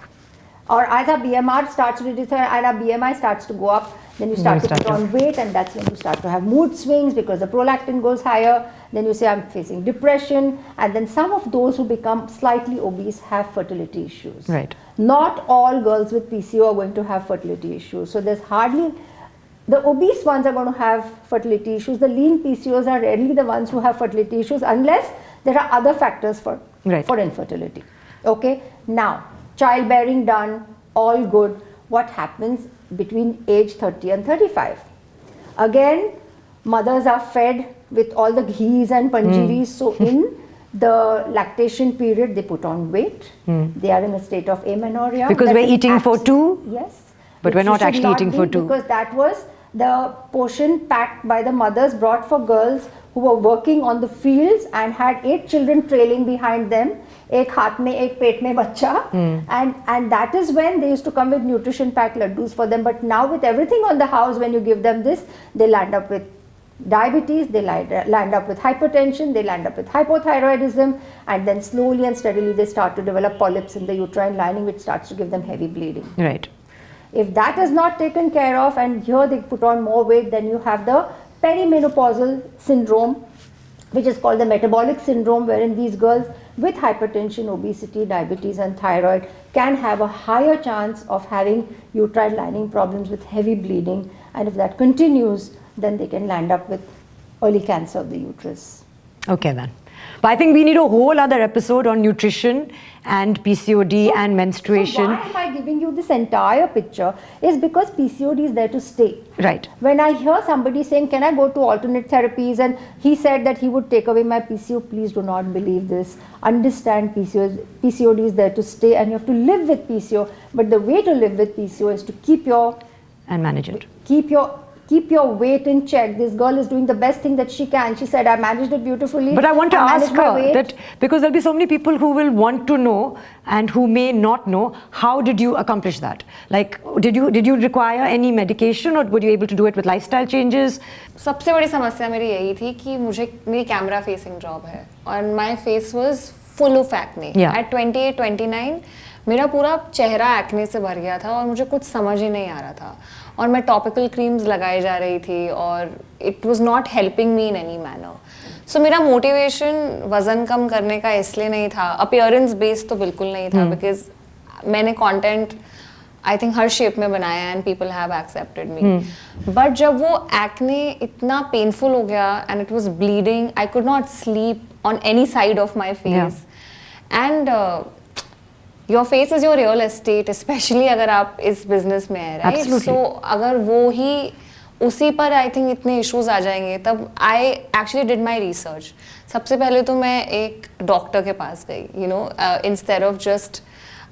or as our BMR starts to reduce and our BMI starts to go up, then you start to put on weight, and that's when you start to have mood swings because the prolactin goes higher. Then you say, I'm facing depression, and then some of those who become slightly obese have fertility issues. Right. Not all girls with PCO are going to have fertility issues. So there's hardly, the obese ones are going to have fertility issues. The lean PCOs are rarely the ones who have fertility issues unless there are other factors for infertility. Okay. Now, childbearing done, all good. What happens between age 30 and 35? Again, mothers are fed with all the ghees and panjiris. So in the lactation period, they put on weight. They are in a state of amenorrhea. Because we're eating for two? Yes. But we're not actually eating for two. Because that was the portion packed by the mothers brought for girls who were working on the fields and had 8 children trailing behind them. Ek haath mein, ek pet mein bachcha. And that is when they used to come with nutrition packed laddus for them. But now with everything on the house, when you give them this, they land up with diabetes, they land up with hypertension, they land up with hypothyroidism, and then slowly and steadily they start to develop polyps in the uterine lining, which starts to give them heavy bleeding. Right. If that is not taken care of, and here they put on more weight, then you have the perimenopausal syndrome, which is called the metabolic syndrome, wherein these girls with hypertension, obesity, diabetes and thyroid can have a higher chance of having uterine lining problems with heavy bleeding, and if that continues, then they can land up with early cancer of the uterus. Okay then. But I think we need a whole other episode on nutrition and PCOD and menstruation. So why am I giving you this entire picture? Is because PCOD is there to stay. Right. When I hear somebody saying, can I go to alternate therapies, and he said that he would take away my PCO, please do not believe this. Understand PCOD is there to stay, and you have to live with PCO. But the way to live with PCO is to keep your... And manage it. Keep your weight in check. This girl is doing the best thing that she can. She said, I managed it beautifully. But I want to ask her that, because there'll be so many people who will want to know and who may not know, how did you accomplish that? Like, did you require any medication, or were you able to do it with lifestyle changes? सबसे बड़ी समस्या मेरी यही थी कि मेरी camera facing job है और my face was full of acne. At 28 29 मेरा पूरा चेहरा एक्ने से भर गया था और मुझे कुछ समझ ही नहीं आ रहा था, और मैं टॉपिकल क्रीम्स लगाई जा रही थी और it was not helping me in any manner. So मेरा मोटिवेशन वज़न कम करने का इसलिए नहीं था, अपीयरेंस बेस्ड तो बिल्कुल नहीं था, बिकॉज मैंने content I think her shape में बनाया and people have accepted me. But जब वो एक्ने इतना पेनफुल हो गया and it was bleeding, I could not sleep on any side of my face, and your face is your real estate, specially अगर आप इस बिजनेस में हैं, राइट? सो अगर वो ही उसी पर आई थिंक इतने इश्यूज आ जाएंगे, तब I actually did my research. सबसे पहले तो मैं एक डॉक्टर के पास गई, you know, instead of just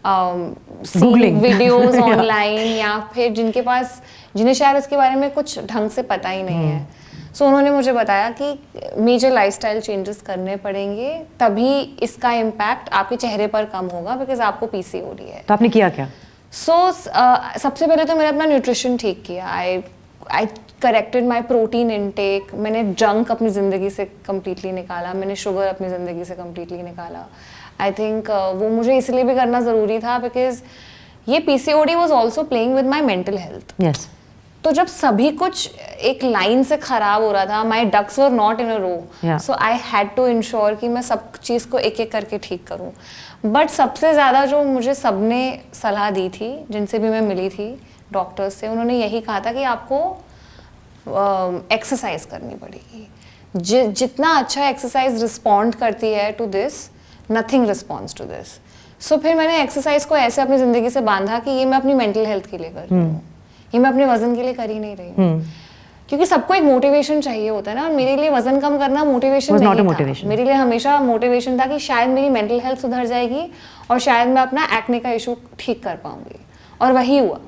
seeing videos online, या फिर जिन्हें शायद उसके बारे में कुछ ढंग से पता ही नहीं है. सो उन्होंने मुझे बताया कि मेजर लाइफस्टाइल चेंजेस करने पड़ेंगे, तभी इसका इम्पैक्ट आपके चेहरे पर कम होगा, बिकॉज आपको पीसीओडी है. तो आपने किया क्या? सबसे पहले तो मैंने अपना न्यूट्रिशन ठीक किया. आई करेक्टेड माई प्रोटीन इनटेक. मैंने जंक अपनी ज़िंदगी से कम्प्लीटली निकाला, मैंने शुगर अपनी ज़िंदगी से कम्प्लीटली निकाला. आई थिंक वो मुझे इसलिए भी करना ज़रूरी था बिकॉज ये PCOD was also playing with my mental health. Yes. तो जब सभी कुछ एक लाइन से खराब हो रहा था, my ducks were not in a row, so I had to ensure कि मैं सब चीज़ को एक एक करके ठीक करूं. बट सबसे ज़्यादा जो मुझे सबने सलाह दी थी, जिनसे भी मैं मिली थी डॉक्टर्स से, उन्होंने यही कहा था कि आपको एक्सरसाइज करनी पड़ेगी. जितना अच्छा एक्सरसाइज रिस्पॉन्ड करती है to this, nothing responds to this. So फिर मैंने एक्सरसाइज को ऐसे अपनी ज़िंदगी से बांधा कि ये मैं अपनी मेंटल हेल्थ के लिए कर रही हूँ, ये मैं अपने वजन के लिए कर ही नहीं रही हूँ. क्योंकि सबको एक मोटिवेशन चाहिए होता है ना, और मेरे लिए वजन कम करना मोटिवेशन नहीं था. मेरे लिए हमेशा मोटिवेशन था कि शायद मेरी मेंटल हेल्थ सुधर जाएगी और शायद मैं अपना एक्ने का इशू ठीक कर पाऊंगी. और वही हुआ.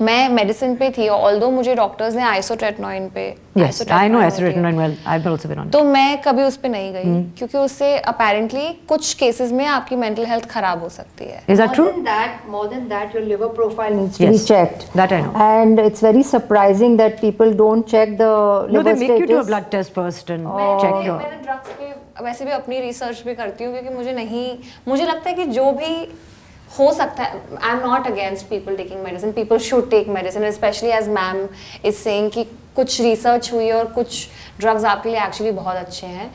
मैं मेडिसिन पे थी, ऑल्दो मुझे डॉक्टर्स ने आइसोट्रेटिनोइन पे, yes, I know isotretinoin well. I've also been on. तो मैं कभी उस पे नहीं गई क्योंकि उससे अपेरेंटली कुछ केसेस में आपकी मेंटल हेल्थ खराब हो सकती है. Is that true? More than that, your liver profile needs to be checked. That I know. And it's very surprising that people don't check the liver status. No, they make you do a blood test first and check your. मैंने drugs पे वैसे भी अपनी research भी करती हूँ क्योंकि मुझे लगता है कि जो भी हो सकता है, I am not against people taking medicine, people should take medicine, specially as ma'am is saying कि कुछ रिसर्च हुई है और कुछ ड्रग्स आपके लिए एक्चुअली बहुत अच्छे हैं.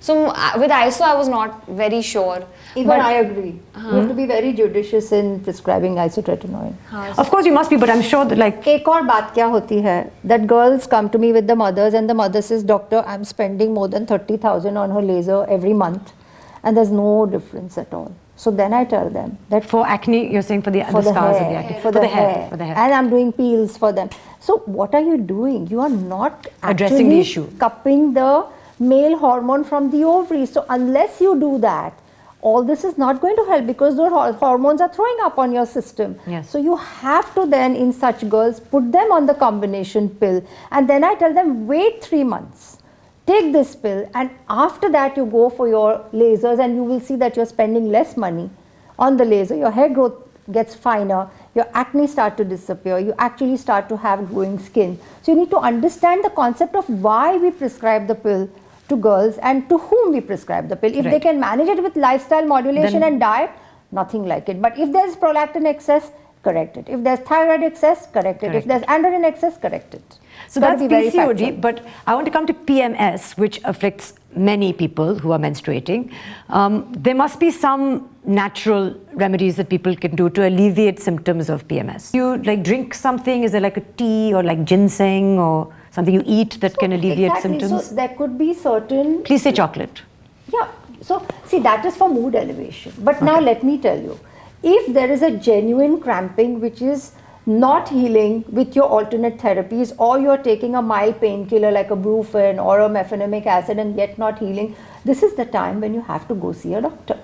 So with iso I was not very sure. Even I agree. You have to be very judicious in prescribing isotretinoin. Of course you must be, but I'm sure that like. एक और बात क्या होती है, that girls come to me with the mothers and the mother says, doctor, I'm spending more than 30,000 on her laser every month and there's no difference at all. So then I tell them that for acne, you're saying for the scars hair, of the acne, for the hair, and I'm doing peels for them. So what are you doing? You are not addressing the issue, cupping the male hormone from the ovaries. So unless you do that, all this is not going to help because those hormones are throwing up on your system. Yes. So you have to then, in such girls, put them on the combination pill, and then I tell them wait 3 months. Take this pill and after that you go for your lasers and you will see that you're spending less money on the laser. Your hair growth gets finer, your acne start to disappear, you actually start to have glowing skin. So you need to understand the concept of why we prescribe the pill to girls and to whom we prescribe the pill. If they can manage it with lifestyle modulation and diet, nothing like it. But if there's prolactin excess, correct it. If there's thyroid excess, correct it. If there's androgen excess, correct it. So that's PCOD, but I want to come to PMS, which afflicts many people who are menstruating. There must be some natural remedies that people can do to alleviate symptoms of PMS. You like drink something, is there like a tea or like ginseng or something you eat that can alleviate symptoms? So there could be certain... Please say chocolate. Yeah, so see that is for mood elevation. But now let me tell you, if there is a genuine cramping which is not healing with your alternate therapies, or you're taking a mild painkiller like a Brufen or a mefenamic acid and yet not healing, this is the time when you have to go see a doctor.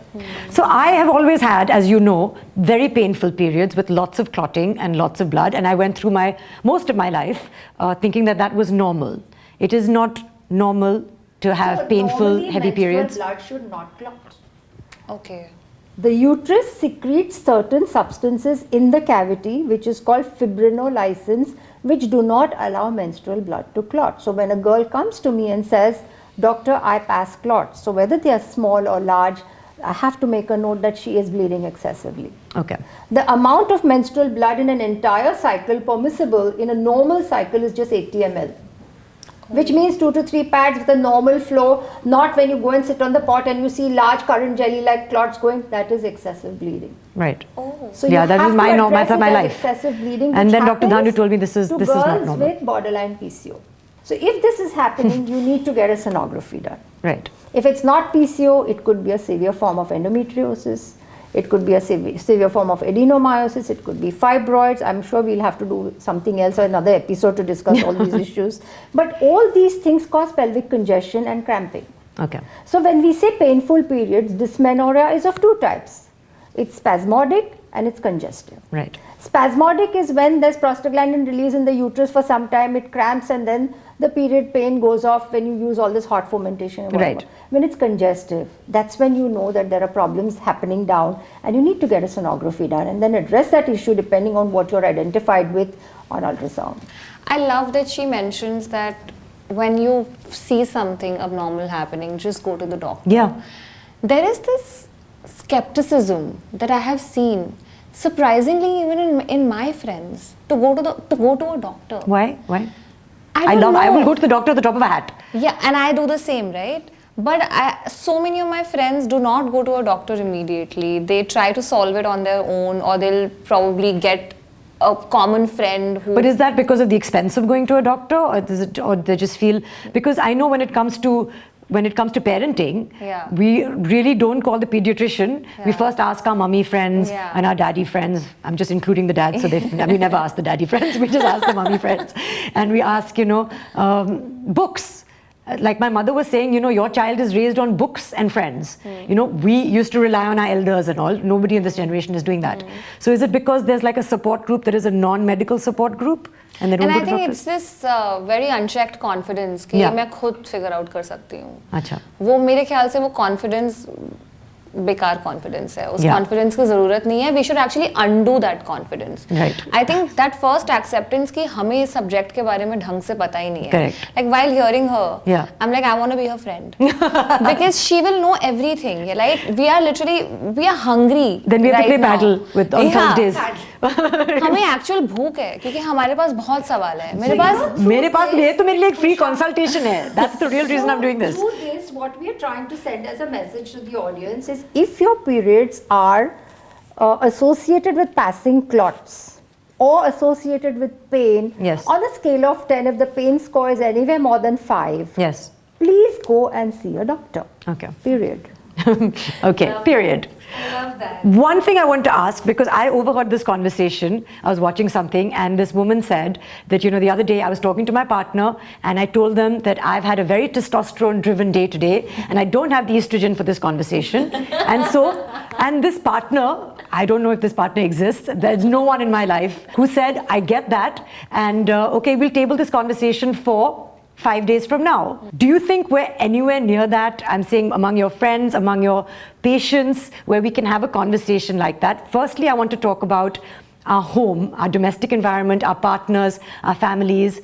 So I have always had, as you know, very painful periods with lots of clotting and lots of blood, and I went through most of my life thinking that that was normal. It is not normal to have painful, heavy periods. Blood should not clot. Okay. The uterus secretes certain substances in the cavity which is called fibrinolysins, which do not allow menstrual blood to clot. So when a girl comes to me and says, doctor, I pass clots, so whether they are small or large, I have to make a note that she is bleeding excessively. Okay. The amount of menstrual blood in an entire cycle permissible in a normal cycle is just 80 ml. Which means 2 to 3 pads with a normal flow, not when you go and sit on the pot and you see large current jelly like clots going, that is excessive bleeding. Right. Oh. So yeah, that is my life. Excessive bleeding, and then Dr. Dhanu told me this is not normal. Girls with borderline PCO. So if this is happening, you need to get a sonography done. Right. If it's not PCO, it could be a severe form of endometriosis. It could be a severe form of adenomyosis. It could be fibroids. I'm sure we'll have to do something else or another episode to discuss all these issues. But all these things cause pelvic congestion and cramping. Okay. So when we say painful periods, dysmenorrhea is of 2 types. It's spasmodic and it's congestive. Right. Spasmodic is when there's prostaglandin release in the uterus for some time, it cramps and then the period pain goes off when you use all this hot fomentation and whatever. Right. When it's congestive, that's when you know that there are problems happening down and you need to get a sonography done and then address that issue depending on what you're identified with on ultrasound. I love that she mentions that when you see something abnormal happening, just go to the doctor. Yeah. There is this skepticism that I have seen, surprisingly even in my friends, to go to a doctor. Why? I will go to the doctor at the drop of a hat. Yeah, and I do the same, right? But so many of my friends do not go to a doctor immediately. They try to solve it on their own, or they'll probably get a common friend who. But is that because of the expense of going to a doctor, or they just feel, because I know when it comes to parenting, we really don't call the pediatrician. We first ask our mummy friends and our daddy friends. I'm just including the dads, so we never ask the daddy friends. We just ask the mummy friends, and we ask, books. Like my mother was saying, your child is raised on books and friends. We used to rely on our elders and all. Nobody in this generation is doing that. So is it because there's like a support group that is a non-medical support group? And I think it's this very unchecked confidence कि मैं खुद figure out कर सकती हूँ. अच्छा. वो मेरे ख्याल से वो confidence बेकार confidence है. उस confidence की ज़रूरत नहीं है. We should actually undo that confidence. Right. I think that first acceptance कि हमें इस subject के बारे में ढंग से पता ही नहीं है. Correct. Like while hearing her, I'm like, I want to be her friend because she will know everything. Right? We are hungry. Then we have to play paddle on Thursdays. हमें actual भूख है क्योंकि हमारे पास बहुत सवाल है. मेरे पास ये तो मेरे लिए एक free consultation है. That's the real reason I'm doing this. What we are trying to send as a message to the audience is, if your periods are associated with passing clots or associated with pain, on a scale of 10, if the pain score is anywhere more than 5, please go and see a doctor. Okay. Period. Okay, period. I love that. One thing I want to ask, because I overheard this conversation, I was watching something and this woman said that, the other day I was talking to my partner and I told them that I've had a very testosterone driven day today and I don't have the estrogen for this conversation. And this partner, I don't know if this partner exists, there's no one in my life who said, I get that, and okay, we'll table this conversation for 5 days from now. Do you think we're anywhere near that? I'm saying among your friends, among your patients, where we can have a conversation like that. Firstly, I want to talk about our home, our domestic environment, our partners, our families,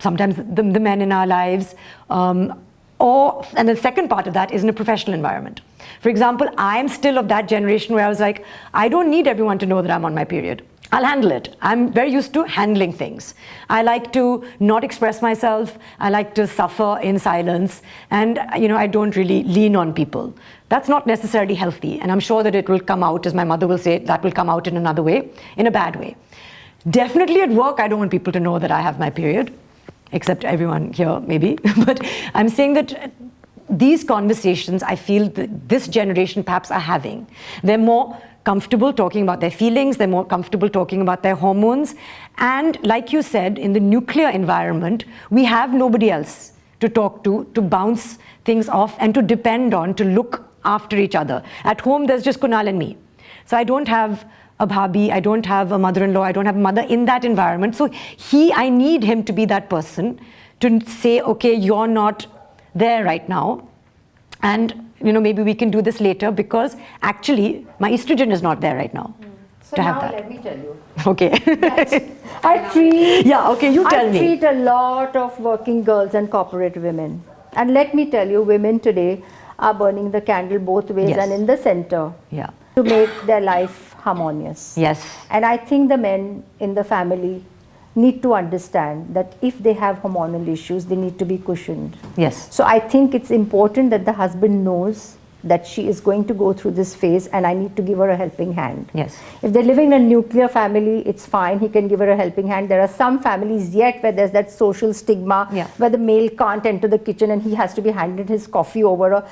sometimes the men in our lives. And the second part of that is in a professional environment. For example, I'm still of that generation where I was like, I don't need everyone to know that I'm on my period. I'll handle it. I'm very used to handling things. I like to not express myself. I like to suffer in silence. And, I don't really lean on people. That's not necessarily healthy. And I'm sure that it will come out, as my mother will say, that will come out in another way, in a bad way. Definitely at work, I don't want people to know that I have my period, except everyone here, maybe. But I'm saying that these conversations, I feel that this generation perhaps are having. They're more comfortable talking about their feelings, they're more comfortable talking about their hormones. And like you said, in the nuclear environment, we have nobody else to talk to bounce things off and to depend on, to look after each other. At home, there's just Kunal and me. So I don't have a bhabhi, I don't have a mother-in-law, I don't have a mother in that environment. So I need him to be that person to say, okay, you're not there right now. And maybe we can do this later because actually my estrogen is not there right now. So to have now that. let me tell you. Okay. I treat a lot of working girls and corporate women. And let me tell you, women today are burning the candle both ways and in the center to make their life harmonious. Yes. And I think the men in the family need to understand that if they have hormonal issues, they need to be cushioned. Yes. So I think it's important that the husband knows that she is going to go through this phase and I need to give her a helping hand. Yes. If they're living in a nuclear family, it's fine, he can give her a helping hand. There are some families yet where there's that social stigma where the male can't enter the kitchen and he has to be handed his coffee over.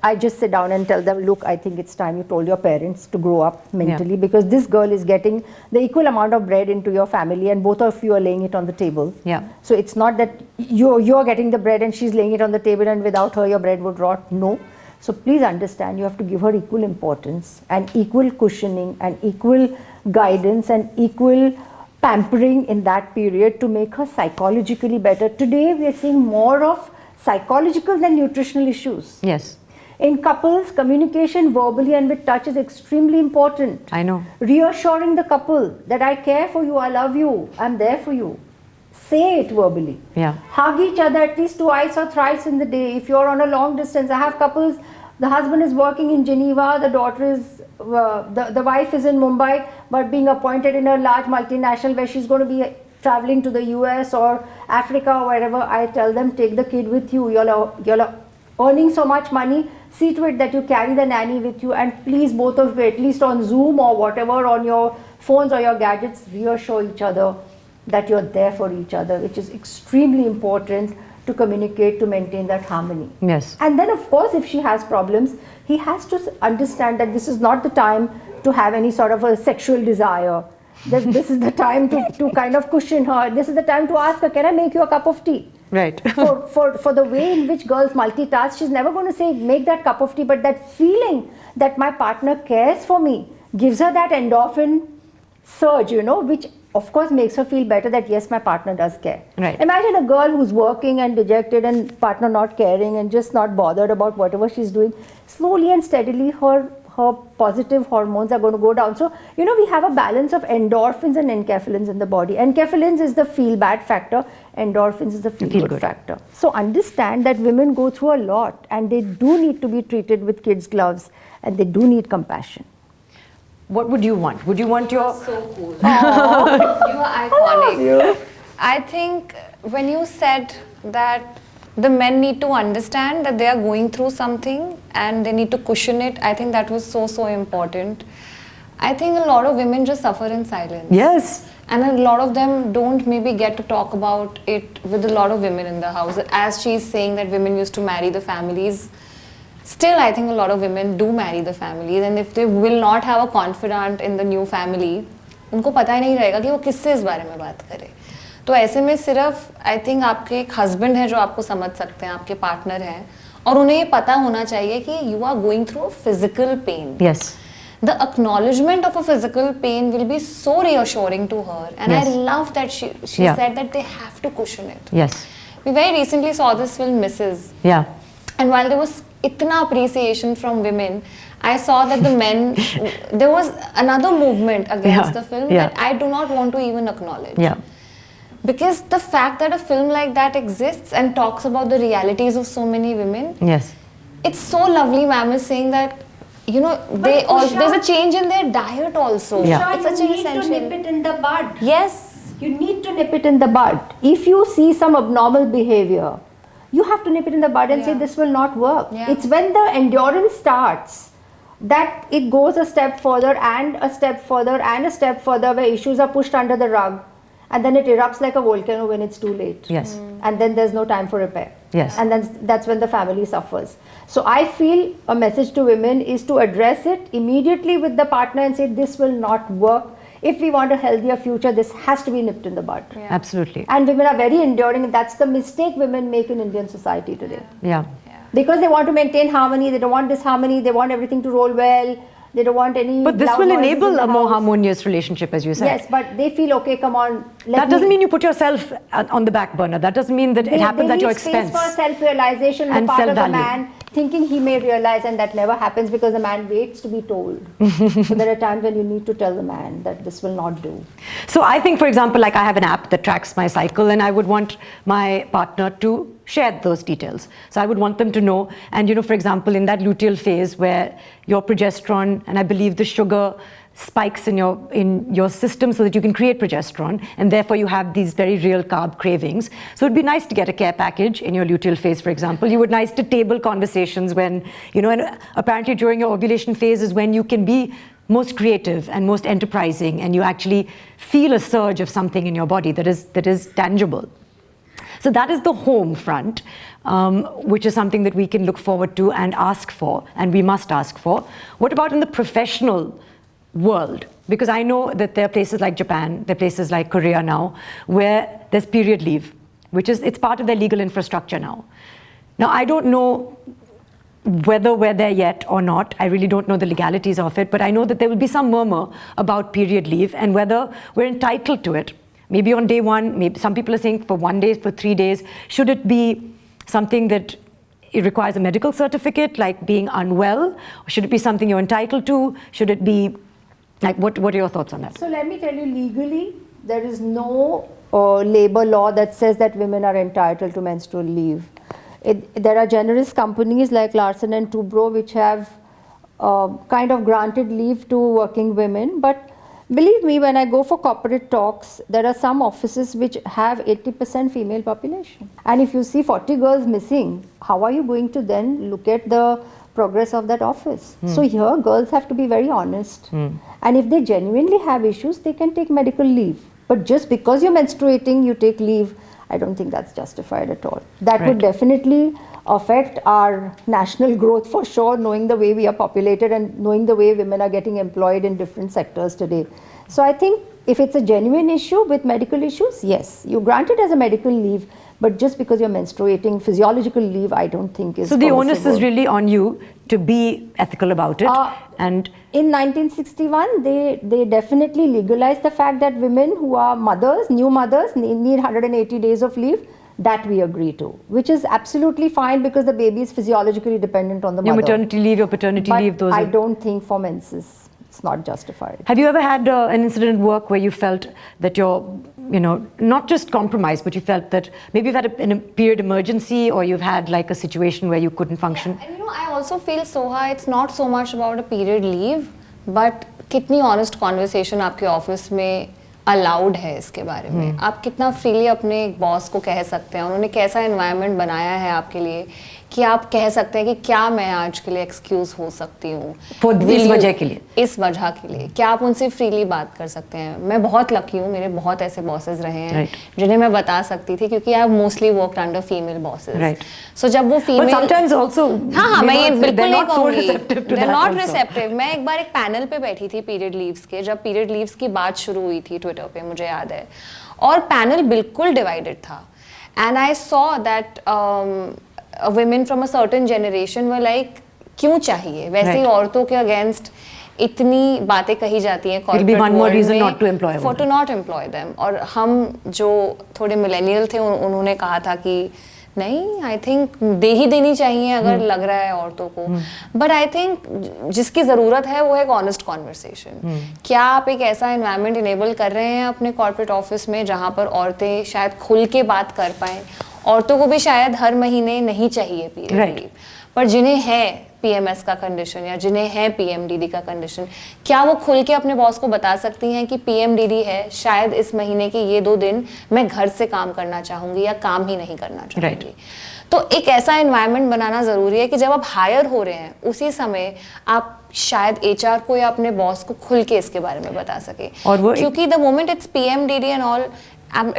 I just sit down and tell them, look, I think it's time you told your parents to grow up mentally because this girl is getting the equal amount of bread into your family and both of you are laying it on the table. So it's not that you're getting the bread and she's laying it on the table and without her your bread would rot. No. So please understand, you have to give her equal importance and equal cushioning and equal guidance and equal pampering in that period to make her psychologically better. Today we are seeing more of psychological than nutritional issues. Yes. In couples, communication verbally and with touch is extremely important. I know. Reassuring the couple that I care for you, I love you, I'm there for you. Say it verbally. Hug each other at least twice or thrice in the day. If you're on a long distance, I have couples, the husband is working in Geneva, the daughter is, the wife is in Mumbai, but being appointed in a large multinational where she's going to be traveling to the US or Africa or wherever. I tell them, take the kid with you. You're earning so much money. See to it that you carry the nanny with you and please both of you, at least on Zoom or whatever, on your phones or your gadgets reassure each other that you're there for each other, which is extremely important to communicate, to maintain that harmony. Yes. And then, of course, if she has problems, he has to understand that this is not the time to have any sort of a sexual desire. This is the time to kind of cushion her. This is the time to ask her, can I make you a cup of tea? Right. for the way in which girls multitask, she's never going to say, make that cup of tea, but that feeling that my partner cares for me gives her that endorphin surge, which of course makes her feel better that yes, my partner does care. Right. Imagine a girl who's working and dejected and partner not caring and just not bothered about whatever she's doing. Slowly and steadily her positive hormones are going to go down. So, we have a balance of endorphins and enkephalins in the body. Enkephalins is the feel bad factor, endorphins is the feel good factor. So understand that women go through a lot and they do need to be treated with kids' gloves and they do need compassion. What would you want? Would you want your... So cool. You are iconic. I think when you said that the men need to understand that they are going through something and they need to cushion it, I think that was so important. I think a lot of women just suffer in silence. Yes. And a lot of them don't maybe get to talk about it with a lot of women in the house. As she's saying that women used to marry the families, still I think a lot of women do marry the families, and if they will not have a confidant in the new family, उनको पता ही नहीं रहेगा कि वो किससे इस बारे में बात करे. तो ऐसे में सिर्फ आई थिंक आपके एक हस्बैंड है जो आपको समझ सकते हैं, आपके पार्टनर हैं, और उन्हें ये पता होना चाहिए कि you are going through a physical pain. Yes. The acknowledgement of a physical pain will be so reassuring to her, and Yes. I love that she said that they have to cushion it. Yes. We very recently saw this film Mrs. Yeah. And while there was itna appreciation from women, I saw that the men, there was another movement against the film that I do not want to even acknowledge. Yeah. Because the fact that a film like that exists and talks about the realities of so many women, Yes. it's so lovely. Ma'am is saying that, they also, there's a change in their diet also. Yeah. It's such an essential. You need to nip it in the bud. Yes. You need to nip it in the bud. If you see some abnormal behavior, you have to nip it in the bud and say this will not work. Yeah. It's when the endurance starts that it goes a step further and a step further and a step further, where issues are pushed under the rug, and then it erupts like a volcano when it's too late. Yes. And then there's no time for repair. Yes. And then that's when the family suffers. So I feel a message to women is to address it immediately with the partner and say this will not work. If we want a healthier future, this has to be nipped in the bud. Yeah. Absolutely. And women are very enduring, and that's the mistake women make in Indian society today. Yeah. Because they want to maintain harmony, they don't want disharmony, they want everything to roll well, they don't want any. But this loud will noises enable in the a more house. harmonious relationship, as you said. Yes, but they feel, okay, come on. That doesn't mean you put yourself on the back burner. That doesn't mean that it happens at your expense. Space for self-realization on And the part of the self-value. man, thinking he may realize, and that never happens because the man waits to be told. So there are times when you need to tell the man that this will not do. So I think, for example, like I have an app that tracks my cycle, and I would want my partner to share those details. So I would want them to know. And, for example, in that luteal phase where your progesterone, and I believe the sugar spikes in your system so that you can create progesterone, and therefore you have these very real carb cravings. So it'd be nice to get a care package in your luteal phase, for example. You would nice to table conversations when, and apparently during your ovulation phase is when you can be most creative and most enterprising, and you actually feel a surge of something in your body that is tangible. So that is the home front, which is something that we can look forward to and ask for, and we must ask for. What about in the professional world? Because I know that there are places like Japan, there are places like Korea now, where there's period leave, it's part of their legal infrastructure now. Now, I don't know whether we're there yet or not. I really don't know the legalities of it, but I know that there will be some murmur about period leave and whether we're entitled to it. Maybe on day one, maybe some people are saying for 1 day, for 3 days. Should it be something that it requires a medical certificate, like being unwell? Or should it be something you're entitled to? Should it be, like, what are your thoughts on that? So let me tell you, legally, there is no labor law that says that women are entitled to menstrual leave. There are generous companies like Larsen and Toubro which have kind of granted leave to working women, but Believe me, when I go for corporate talks, there are some offices which have 80% female population. And if you see 40 girls missing, how are you going to then look at the progress of that office? So here, girls have to be very honest. And if they genuinely have issues, they can take medical leave. But just because you're menstruating, you take leave, I don't think that's justified at all. That would definitely affect our national growth for sure, knowing the way we are populated and knowing the way women are getting employed in different sectors today. So I think if it's a genuine issue with medical issues, yes, you grant it as a medical leave, but just because you're menstruating, physiological leave, I don't think is So the onus permissible. is really on you to be ethical about it. And in 1961, they definitely legalized the fact that women who are mothers, new mothers, need 180 days of leave. That we agree to, which is absolutely fine because the baby is physiologically dependent on the your mother. maternity leave, your paternity But leave, those I are... don't think for menses, it's not justified. Have you ever had an incident at work where you felt that you're, not just compromised, but you felt that maybe you've had a period emergency or you've had like a situation where you couldn't function? And I also feel, Soha, it's not so much about a period leave, but कितनी honest conversation आपके office में allowed है इसके बारे में, आप कितना freely अपने बॉस को कह सकते हैं, उन्होंने कैसा एनवायरनमेंट बनाया है आपके लिए कि आप कह सकते हैं कि क्या मैं आज के लिए एक्सक्यूज हो सकती हूँ इस वजह के लिए, इस वजह के लिए क्या आप उनसे फ्रीली बात कर सकते हैं. मैं बहुत लकी हूँ, मेरे बहुत ऐसे बॉसेस रहे हैं जिन्हें मैं बता सकती थी क्योंकि I have mostly worked under female bosses. So जब वो फीमेल समटाइम्स आल्सो हाँ मैं ये बिल्कुल नहीं कहूँगी, दे आर नॉट रिसेप्टिव. मैं एक बार एक पैनल पे बैठी थी पीरियड लीव्स के, जब पीरियड लीव्स की बात शुरू हुई थी ट्विटर पे, मुझे याद है, और पैनल बिल्कुल डिवाइडेड था. And I saw that women from a certain generation were like, क्यों चाहिए वैसे ही औरतों के अगेंस्ट इतनी बातें कही जाती हैं कॉर्पोरेट वर्ल्ड में for to not employ them. और हम जो थोड़े मिलेनियल थे उन्होंने कहा था कि नहीं, आई थिंक दे ही देनी चाहिए अगर लग रहा है औरतों को. बट आई थिंक जिसकी ज़रूरत है वो एक ऑनेस्ट कॉन्वर्सेशन. क्या आप एक ऐसा एनवायरनमेंट इनेबल कर रहे हैं अपने कॉर्पोरेट ऑफिस में जहाँ पर औरतें शायद खुल के बात कर पाएँ. औरतों को भी शायद हर महीने नहीं चाहिए पीरियड लीव, पर जिन्हें है पीएमएस का कंडीशन या जिन्हें है पीएमडीडी का कंडीशन, क्या वो खुल के अपने बॉस को बता सकती हैं कि पीएमडीडी है, शायद इस महीने के ये 2 दिन मैं घर से काम करना चाहूँगी या काम ही नहीं करना चाहूँगी. तो एक ऐसा एनवायरनमेंट बनाना ज़रूरी है कि जब आप हायर हो रहे हैं उसी समय आप शायद एचआर को या अपने बॉस को खुल के इसके बारे में बता सके. क्योंकि the moment it's PMDD and all,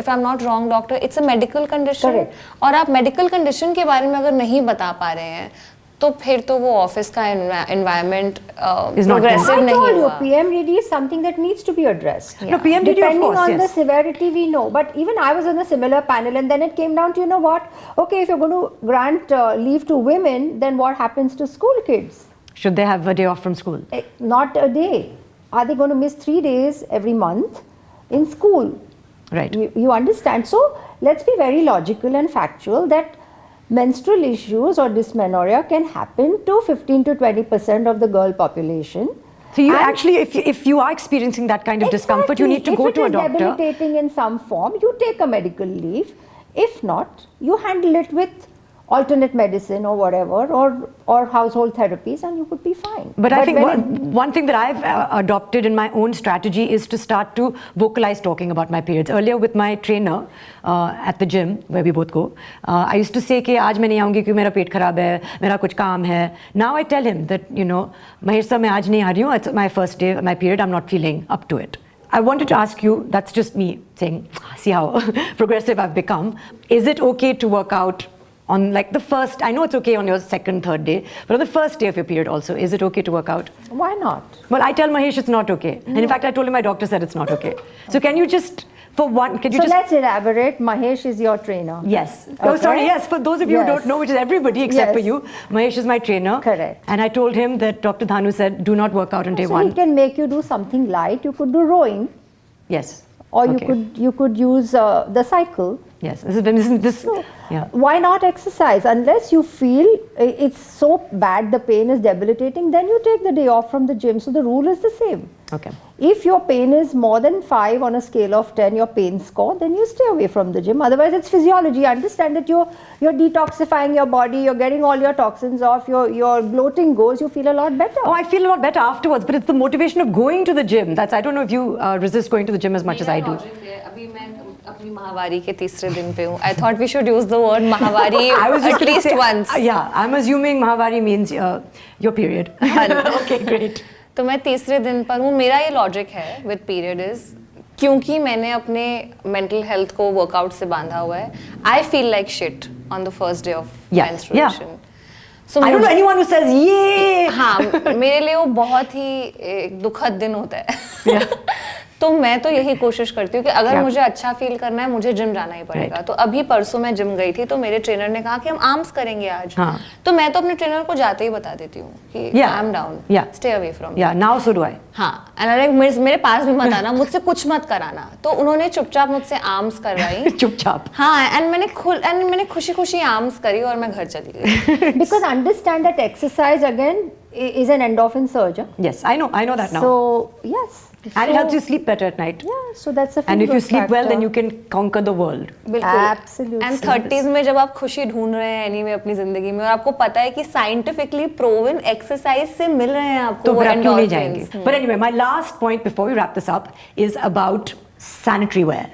if I'm not wrong doctor, it's a medical condition. और आप मेडिकल कंडीशन के बारे में अगर नहीं बता पा रहे हैं तो फिर तो वो ऑफिस का एनवायरनमेंट प्रोग्रेसिव नहीं हुआ. PMDD is something that needs to be addressed. No, PMDD depending of course, on the severity we know. But even I was on a similar panel and then it came down to, you know what, okay, if you're going to grant leave to women, then what happens to school kids? Should they have a day off from school? Not a day. Are they going to miss 3 days every month in school? Right. You understand? So let's be very logical and factual that menstrual issues or dysmenorrhea can happen to 15 to 20% of the girl population. So you actually, if you are experiencing that kind of discomfort, you need to go to a doctor. If it is debilitating in some form, you take a medical leave. If not, you handle it with alternate medicine or whatever, or household therapies, and you could be fine. But I think one thing that I've adopted in my own strategy is to start to vocalize talking about my periods. Earlier with my trainer at the gym where we both go, I used to say कि आज मैं नहीं आऊँगी क्योंकि मेरा पेट खराब है, मेरा कुछ काम है. Now I tell him that, Mahesh sir मैं आज नहीं आ रही हूँ, it's my first day, my period, I'm not feeling up to it. I wanted to ask you, that's just me saying, see how progressive I've become. Is it okay to work out on like the first, I know it's okay on your second, third day, but on the first day of your period also, is it okay to work out? Why not? Well, I tell Mahesh it's not okay. No. And in fact, I told him my doctor said it's not okay. So can you just, let's elaborate. Mahesh is your trainer. Yes. Okay. Oh, sorry, yes. For those of you who don't know, which is everybody except for you, Mahesh is my trainer. Correct. And I told him that Dr. Dhanu said, do not work out on day one. So he can make you do something light. You could do rowing. Yes. Or you could use the cycle. Yes. This Yeah. Why not exercise? Unless you feel it's so bad, the pain is debilitating, then you take the day off from the gym. So the rule is the same. Okay. If your pain is more than 5 on a scale of 10, your pain score, then you stay away from the gym. Otherwise, it's physiology. Understand that you're detoxifying your body, you're getting all your toxins off, your bloating goes, you feel a lot better. Oh, I feel a lot better afterwards, but it's the motivation of going to the gym. I don't know if you resist going to the gym as much as I do. अभी मैं अपनी महावारी के तीसरे दिन पे हूँ. I thought we should use the word महावारी I was just at gonna least say, once. Yeah, I'm assuming Mahavari means your period. Okay, great. तो मैं तीसरे दिन पर हूँ. मेरा ये लॉजिक है विद पीरियड इज क्योंकि मैंने अपने मेंटल हेल्थ को वर्कआउट से बांधा हुआ है. I feel like shit on the first day of menstruation. So I don't know anyone who says yeah. हाँ, मेरे लिए वो बहुत ही एक दुखद दिन होता है. तो मैं तो यही कोशिश करती हूँ कि अगर मुझे अच्छा फील करना है मुझे जिम जाना ही पड़ेगा. तो अभी परसों मैं जिम गई थी तो मेरे ट्रेनर ने कहा कि हम आर्म्स करेंगे आज. तो मैं तो अपने ट्रेनर को जाते ही बता देती हूँ कि I am down, stay away from. या नाउ सो डू आई. हाँ, एंड मेरे पास भी मत आना, मुझसे कुछ मत कराना. तो उन्होंने चुपचाप मुझसे आर्म्स करवाई. चुपचाप. हाँ, एंड मैंने खुशी खुशी आर्म्स करी और मैं घर चली गई. Because understand that exercise again is an endorphin surge. Yes, I know that now. So yes. And it helps you sleep better at night. Yeah, so that's a And if you sleep well, factor. then you can conquer the world. बिल्कुल. Absolutely. And 30s में जब आप खुशी ढूंढ रहे हैं anyway अपनी जिंदगी में और आपको पता है कि scientifically proven exercise से मिल रहे हैं आपको तो वो फिर आप क्यों नहीं endorphins. जाएंगे? But anyway, my last point before we wrap this up is about sanitary wear.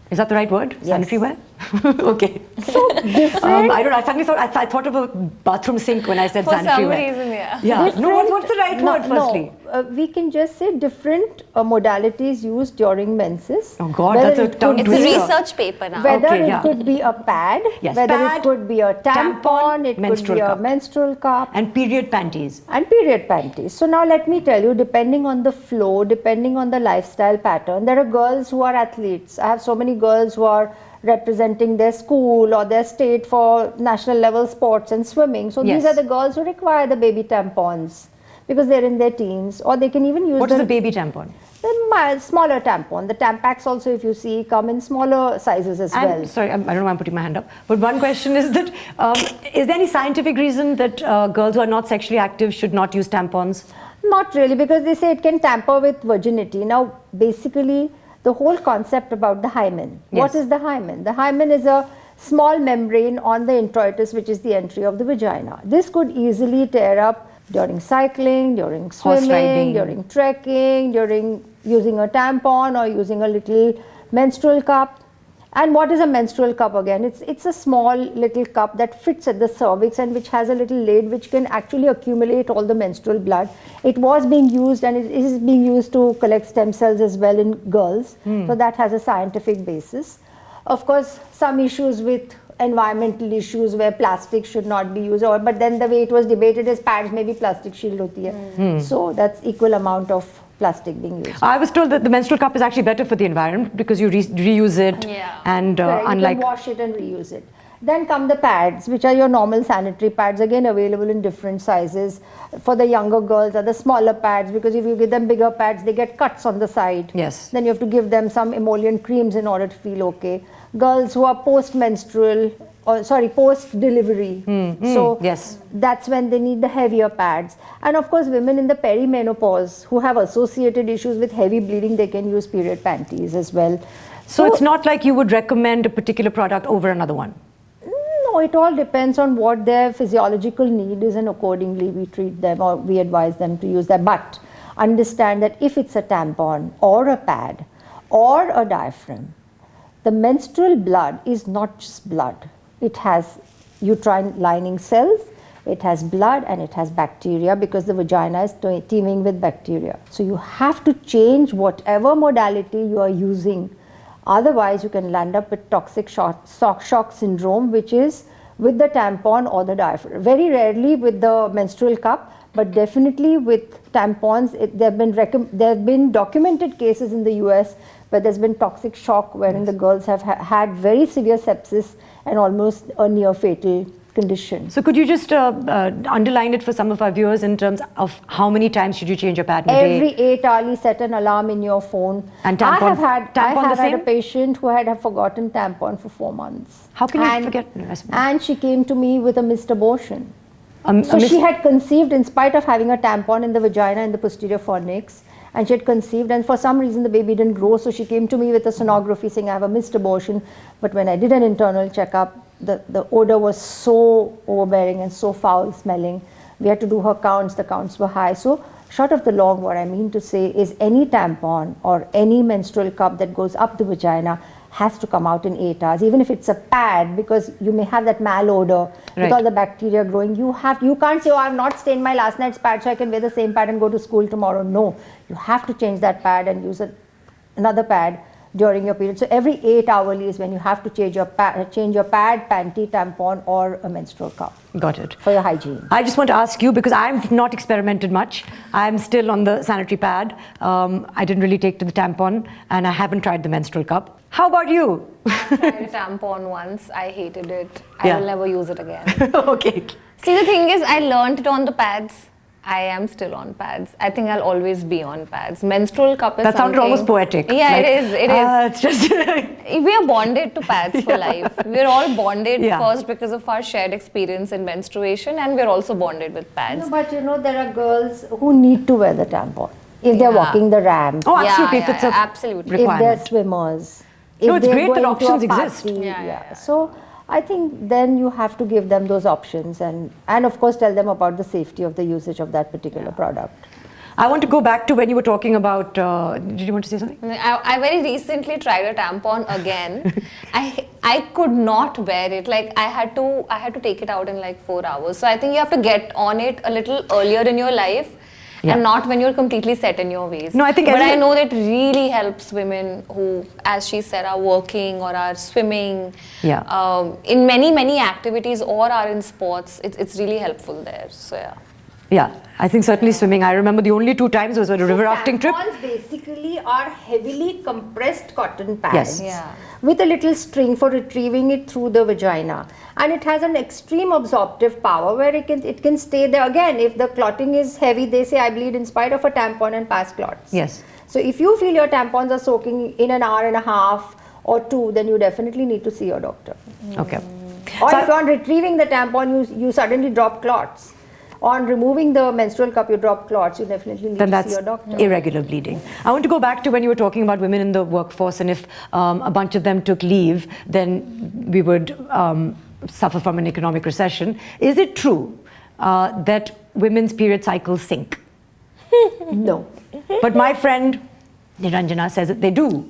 Is that the right word? Yes. Sanitary wear? Okay. So different. I don't know. I suddenly thought I thought of a bathroom sink when I said For sanitary some wear. reason, yeah. Yeah. No, Different- what's the right word? Firstly. we can just say different modalities used during menses. Oh God, Whether that's a it tongue could It's a be- twister. research paper now. Whether Okay, it yeah. could be a pad, Yes, whether pad, it could be a tampon, it menstrual could be cup. a menstrual cup, And period panties. and period panties. So now let me tell you, depending on the flow, depending on the lifestyle pattern, there are girls who are athletes. I have so many girls who are representing their school or their state for national level sports and swimming. So Yes. these are the girls who require the baby tampons because they're in their teens, or they can even use What is a baby tampon? the smaller tampon. The Tampax also, if you see, come in smaller sizes as well. Sorry, I don't know why I'm putting my hand up. But one question is that, is there any scientific reason that girls who are not sexually active should not use tampons? Not really, because they say it can tamper with virginity. Now, basically, the whole concept about the hymen. What Yes. is the hymen? The hymen is a small membrane on the introitus, which is the entry of the vagina. This could easily tear up during cycling, during Horse swimming, riding. during trekking, during using a tampon or using a little menstrual cup. And what is a menstrual cup again? It's a small little cup that fits at the cervix and which has a little lid which can actually accumulate all the menstrual blood. It was being used and it is being used to collect stem cells as well in girls. So that has a scientific basis. Of course, some issues with environmental issues where plastic should not be used, but then the way it was debated is pads maybe plastic shield hoti hai. So that's equal amount of plastic being used. I was told that the menstrual cup is actually better for the environment because you reuse it. Yeah. And Correct, you unlike. can wash it and reuse it. Then come the pads, which are your normal sanitary pads, again available in different sizes. For the younger girls are the smaller pads, because if you give them bigger pads, they get cuts on the side. Yes. Then you have to give them some emollient creams in order to feel okay. Girls who are post-menstrual, or sorry, post-delivery. So yes. that's when they need the heavier pads. And of course, women in the perimenopause who have associated issues with heavy bleeding, they can use period panties as well. So it's not like you would recommend a particular product over another one. No, it all depends on what their physiological need is, and accordingly we treat them or we advise them to use that. But understand that if it's a tampon or a pad or a diaphragm, the menstrual blood is not just blood. It has uterine lining cells, it has blood, and it has bacteria, because the vagina is teeming with bacteria. So you have to change whatever modality you are using. Otherwise, you can land up with toxic shock syndrome, which is with the tampon or the diaphragm. Very rarely with the menstrual cup, but definitely with tampons. There have been documented cases in the US where there's been toxic shock, wherein the girls have had very severe sepsis and almost a near fatal condition. So could you just underline it for some of our viewers in terms of how many times should you change your pad in a day? Every 8 hours, set an alarm in your phone. And tampon, I have had a patient who had forgotten tampon for 4 months. How can you forget? And she came to me with a missed abortion. So she she had conceived in spite of having a tampon in the vagina and the posterior fornix, and she had conceived, and for some reason the baby didn't grow, so she came to me with a sonography saying I have a missed abortion. But when I did an internal checkup, the odor was so overbearing and so foul smelling. We had to do her counts, the counts were high. So short of the long, what I mean to say is any tampon or any menstrual cup that goes up the vagina has to come out in 8 hours, even if it's a pad, because you may have that malodor with all the bacteria growing. You can't say, oh, I've not stained my last night's pad, so I can wear the same pad and go to school tomorrow. No, you have to change that pad and use another pad during your period. So every 8 hours is when you have to change your pad, panty, tampon, or a menstrual cup. Got it. For your hygiene. I just want to ask you, because I've not experimented much. I'm still on the sanitary pad. I didn't really take to the tampon, and I haven't tried the menstrual cup. How about you? I tried a tampon once. I hated it. I will never use it again. Okay. See, the thing is, I learned it on the pads. I am still on pads. I think I'll always be on pads. Menstrual cup is that sounded almost poetic. Yeah, like, it is. It is. It's just we are bonded to pads for life. We're all bonded first because of our shared experience in menstruation, and we're also bonded with pads. No, but there are girls who need to wear the tampon if they're walking the ramp. Oh, absolutely. If it's a absolutely. requirement. If they're swimmers. No, it's great that options exist. So I think then you have to give them those options and of course tell them about the safety of the usage of that particular product. I want to go back to when you were talking about, did you want to say something? I very recently tried a tampon again. I could not wear it. Like I had to take it out in like 4 hours. So I think you have to get on it a little earlier in your life. And not when you're completely set in your ways. No, I think. But I know that really helps women who, as she said, are working or are swimming. In many activities or are in sports. It's really helpful there. So yeah, I think certainly swimming. I remember the only 2 times was a river rafting trip. Tampons basically are heavily compressed cotton pads with a little string for retrieving it through the vagina, and it has an extreme absorptive power where it can stay there. Again, if the clotting is heavy, they say I bleed in spite of a tampon and pass clots. Yes. So if you feel your tampons are soaking in an hour and a half or 2, then you definitely need to see your doctor. Okay. Or if on retrieving the tampon you suddenly drop clots. On removing the menstrual cup, you drop clots, you definitely need to see your doctor. Then that's irregular bleeding. I want to go back to when you were talking about women in the workforce, and if a bunch of them took leave, then we would suffer from an economic recession. Is it true that women's period cycles sink? No. But my friend Ranjana says that they do.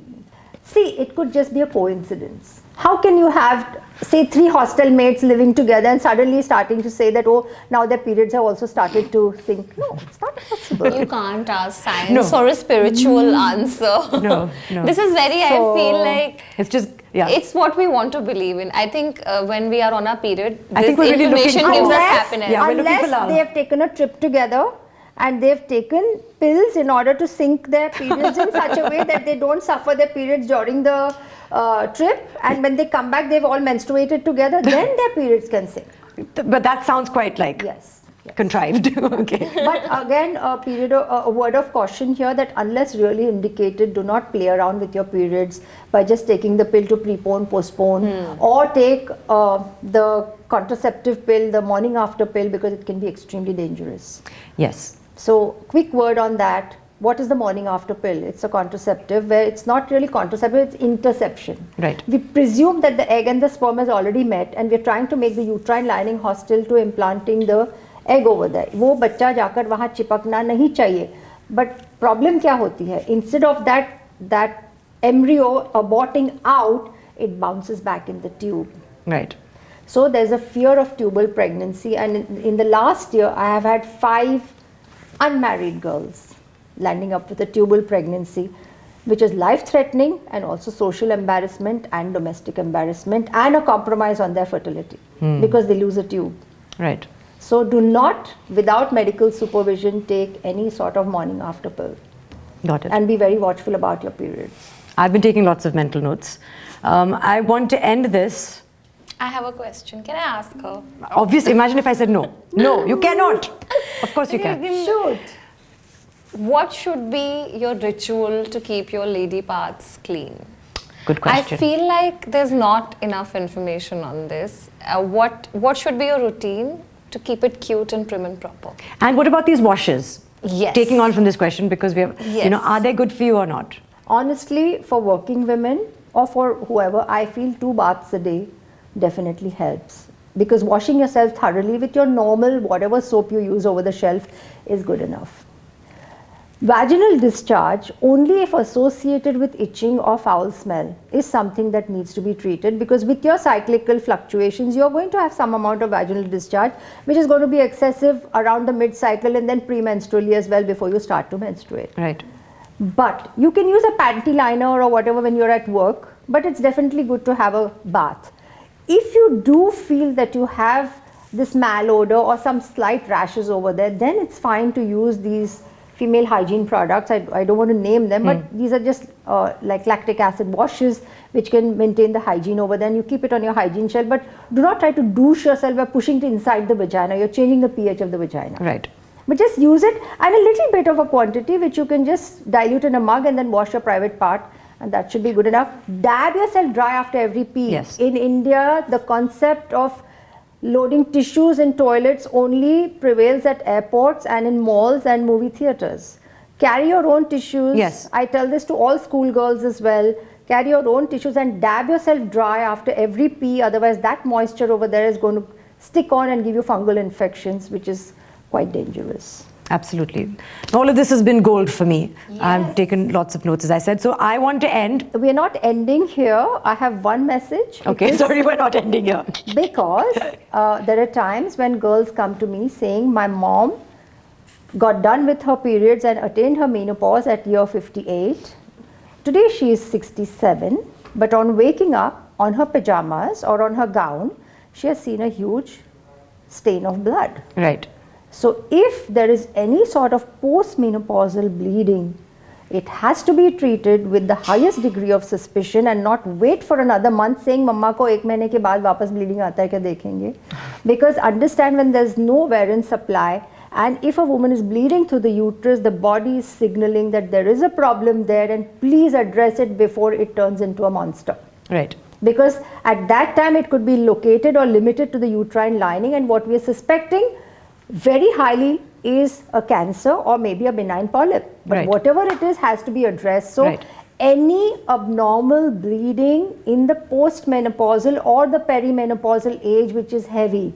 See, it could just be a coincidence. How can you have, say, 3 hostel mates living together and suddenly starting to say that, oh, now their periods have also started to sink? No, it's not possible. You can't ask science or a spiritual answer. No. This is very, I feel like... It's just, it's what we want to believe in. I think when we are on our period, I think we're really information gives us happiness. Yeah, unless they have taken a trip together and they've taken pills in order to sync their periods in such a way that they don't suffer their periods during the trip, and when they come back they've all menstruated together, then their periods can sync. But that sounds quite like contrived. Okay. But again, a word of caution here that unless really indicated, do not play around with your periods by just taking the pill to prepone, postpone, or take the contraceptive pill, the morning after pill, because it can be extremely dangerous. Yes. So, quick word on that. What is the morning after pill? It's a contraceptive where it's not really contraceptive, it's interception. Right. We presume that the egg and the sperm has already met, and we're trying to make the uterine lining hostile to implanting the egg over there. वो बच्चा जाकर वहाँ चिपकना नहीं चाहिए. But problem क्या होती है? Instead of that embryo aborting out, it bounces back in the tube. Right. So there's a fear of tubal pregnancy, and in the last year I have had 5 unmarried girls landing up with a tubal pregnancy, which is life-threatening and also social embarrassment and domestic embarrassment and a compromise on their fertility because they lose a tube. Right. So do not, without medical supervision, take any sort of morning after pill. Got it. And be very watchful about your periods. I've been taking lots of mental notes. I want to end this I have a question. Can I ask her? Obviously, imagine if I said no. No, you cannot. Of course you can. Shoot. What should be your ritual to keep your lady parts clean? Good question. I feel like there's not enough information on this. What should be your routine to keep it cute and prim and proper? And what about these washes? Yes. Taking on from this question, because we have, Yes. are they good for you or not? Honestly, for working women or for whoever, I feel 2 baths a day definitely helps. Because washing yourself thoroughly with your normal, whatever soap you use over the shelf is good enough. Vaginal discharge, only if associated with itching or foul smell, is something that needs to be treated, because with your cyclical fluctuations, you're going to have some amount of vaginal discharge, which is going to be excessive around the mid-cycle and then premenstrually as well before you start to menstruate. Right. But you can use a panty liner or whatever when you're at work, but it's definitely good to have a bath. If you do feel that you have this malodor or some slight rashes over there, then it's fine to use these female hygiene products. I don't want to name them, but these are just like lactic acid washes which can maintain the hygiene over there, and you keep it on your hygiene shelf. But do not try to douche yourself by pushing it inside the vagina. You're changing the pH of the vagina. Right. But just use it, and a little bit of a quantity which you can just dilute in a mug and then wash your private part, and that should be good enough. Dab yourself dry after every pee. Yes. In India, the concept of loading tissues in toilets only prevails at airports and in malls and movie theaters. Carry your own tissues. Yes. I tell this to all schoolgirls as well. Carry your own tissues and dab yourself dry after every pee, otherwise that moisture over there is going to stick on and give you fungal infections, which is quite dangerous. Absolutely. All of this has been gold for me. Yes. I've taken lots of notes, as I said. So I want to end. We are not ending here. I have one message. Okay, sorry, we're not ending here. Because there are times when girls come to me saying, my mom got done with her periods and attained her menopause at year 58. Today she is 67, but on waking up on her pajamas or on her gown, she has seen a huge stain of blood. Right. So if there is any sort of postmenopausal bleeding, it has to be treated with the highest degree of suspicion and not wait for another month saying, Mama ko 1 mahine ke baad wapas bleeding aata hai kya dekhenge. Because understand, when there's no Varin supply, and if a woman is bleeding through the uterus, the body is signaling that there is a problem there, and please address it before it turns into a monster. Right. Because at that time it could be located or limited to the uterine lining, and what we are suspecting very highly is a cancer or maybe a benign polyp. But right. whatever it is has to be addressed. So right. any abnormal bleeding in the postmenopausal or the perimenopausal age which is heavy,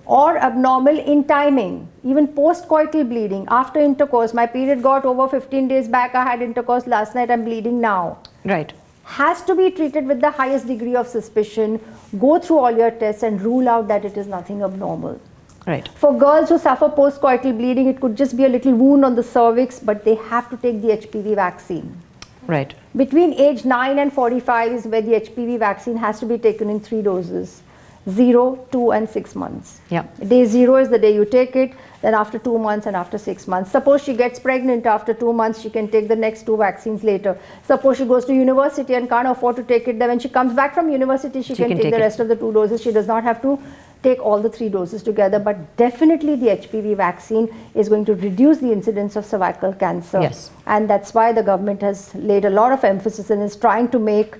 or abnormal in timing, even postcoital bleeding after intercourse, my period got over 15 days back, I had intercourse last night, I'm bleeding now. Right. Has to be treated with the highest degree of suspicion. Go through all your tests and rule out that it is nothing abnormal. Right. For girls who suffer postcoital bleeding, it could just be a little wound on the cervix, but they have to take the HPV vaccine. Right. Between age 9 and 45 is where the HPV vaccine has to be taken in 3 doses. 0, 2 and 6 months. Yeah. Day 0 is the day you take it, then after 2 months and after 6 months. Suppose she gets pregnant after 2 months, she can take the next 2 vaccines later. Suppose she goes to university and can't afford to take it, then when she comes back from university, she can take the rest of the 2 doses. She does not have to take all the 3 doses together, but definitely the HPV vaccine is going to reduce the incidence of cervical cancer. Yes. And that's why the government has laid a lot of emphasis and is trying to make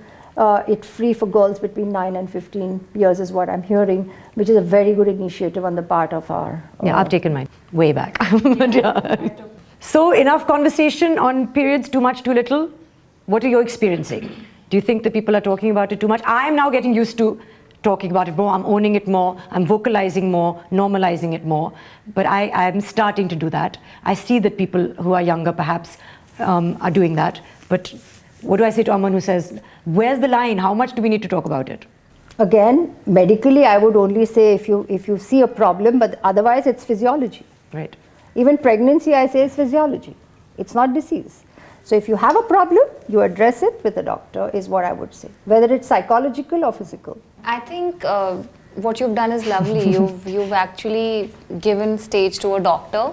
it free for girls between 9 and 15 years is what I'm hearing, which is a very good initiative on the part of our... yeah, I've taken mine way back. But yeah. So enough conversation on periods, too much, too little. What are you experiencing? Do you think that people are talking about it too much? I'm now getting used to talking about it more. I'm owning it more. I'm vocalizing more, normalizing it more. But I'm starting to do that. I see that people who are younger perhaps are doing that. But what do I say to someone who says, where's the line? How much do we need to talk about it? Again, medically, I would only say if you see a problem, but otherwise it's physiology. Right. Even pregnancy, I say, is physiology. It's not disease. So if you have a problem, you address it with a doctor, is what I would say, whether it's psychological or physical. I think what you've done is lovely. You've actually given stage to a doctor.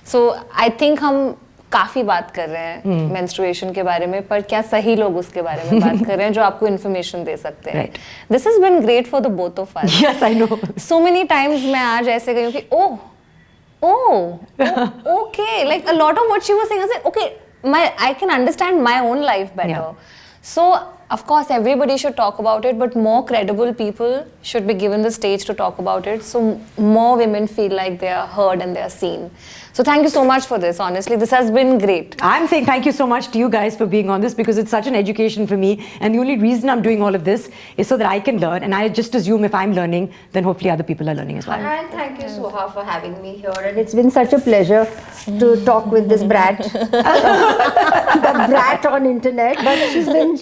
So I think हम काफी बात कर रहे हैं menstruation के बारे में, पर क्या सही लोग उसके बारे में बात कर रहे हैं जो आपको इन्फॉर्मेशन दे सकते हैं. This has been great for the both of us. Yes I know. So many times मैं आज ऐसे गई हूँ कि okay, like a lot of what she was saying, I said, okay, I can understand my own life better. Yeah. So, of course, everybody should talk about it, but more credible people should be given the stage to talk about it, so more women feel like they are heard and they are seen. So thank you so much for this, honestly. This has been great. I'm saying thank you so much to you guys for being on this, because it's such an education for me, and the only reason I'm doing all of this is so that I can learn, and I just assume if I'm learning, then hopefully other people are learning as well. And thank you, Soha, for having me here. And it's been such a pleasure to talk with this brat, the brat on internet. But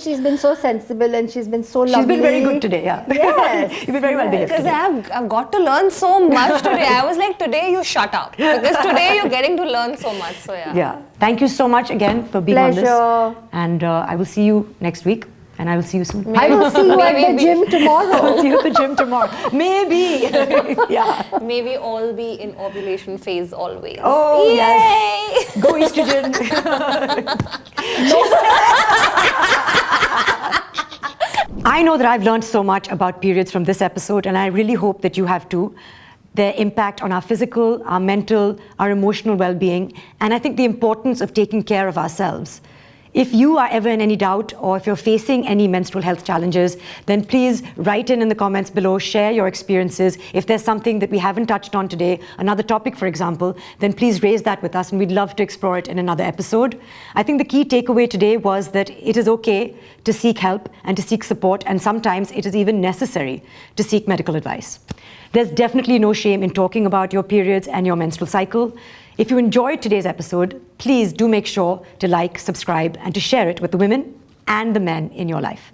she's been so sensible, and she's been so lovely. She's been very good today, yeah. Yes. You've been very well behaved. Because I've got to learn so much today. I was like, today you shut up, because today you're getting to learn so much. So Yeah. Thank you so much again for being on this. And I will see you next week. And I will see you soon. I will see you at the gym tomorrow. I'll see you at the gym tomorrow. Maybe. Yeah. May we all be in ovulation phase always. Oh, Yay! yes. Go estrogen. I know that I've learned so much about periods from this episode, and I really hope that you have too. Their impact on our physical, our mental, our emotional well-being, and I think the importance of taking care of ourselves. If you are ever in any doubt, or if you're facing any menstrual health challenges, then please write in the comments below, share your experiences. If there's something that we haven't touched on today, another topic for example, then please raise that with us, and we'd love to explore it in another episode. I think the key takeaway today was that it is okay to seek help and to seek support, and sometimes it is even necessary to seek medical advice. There's definitely no shame in talking about your periods and your menstrual cycle. If you enjoyed today's episode, please do make sure to like, subscribe, and to share it with the women and the men in your life.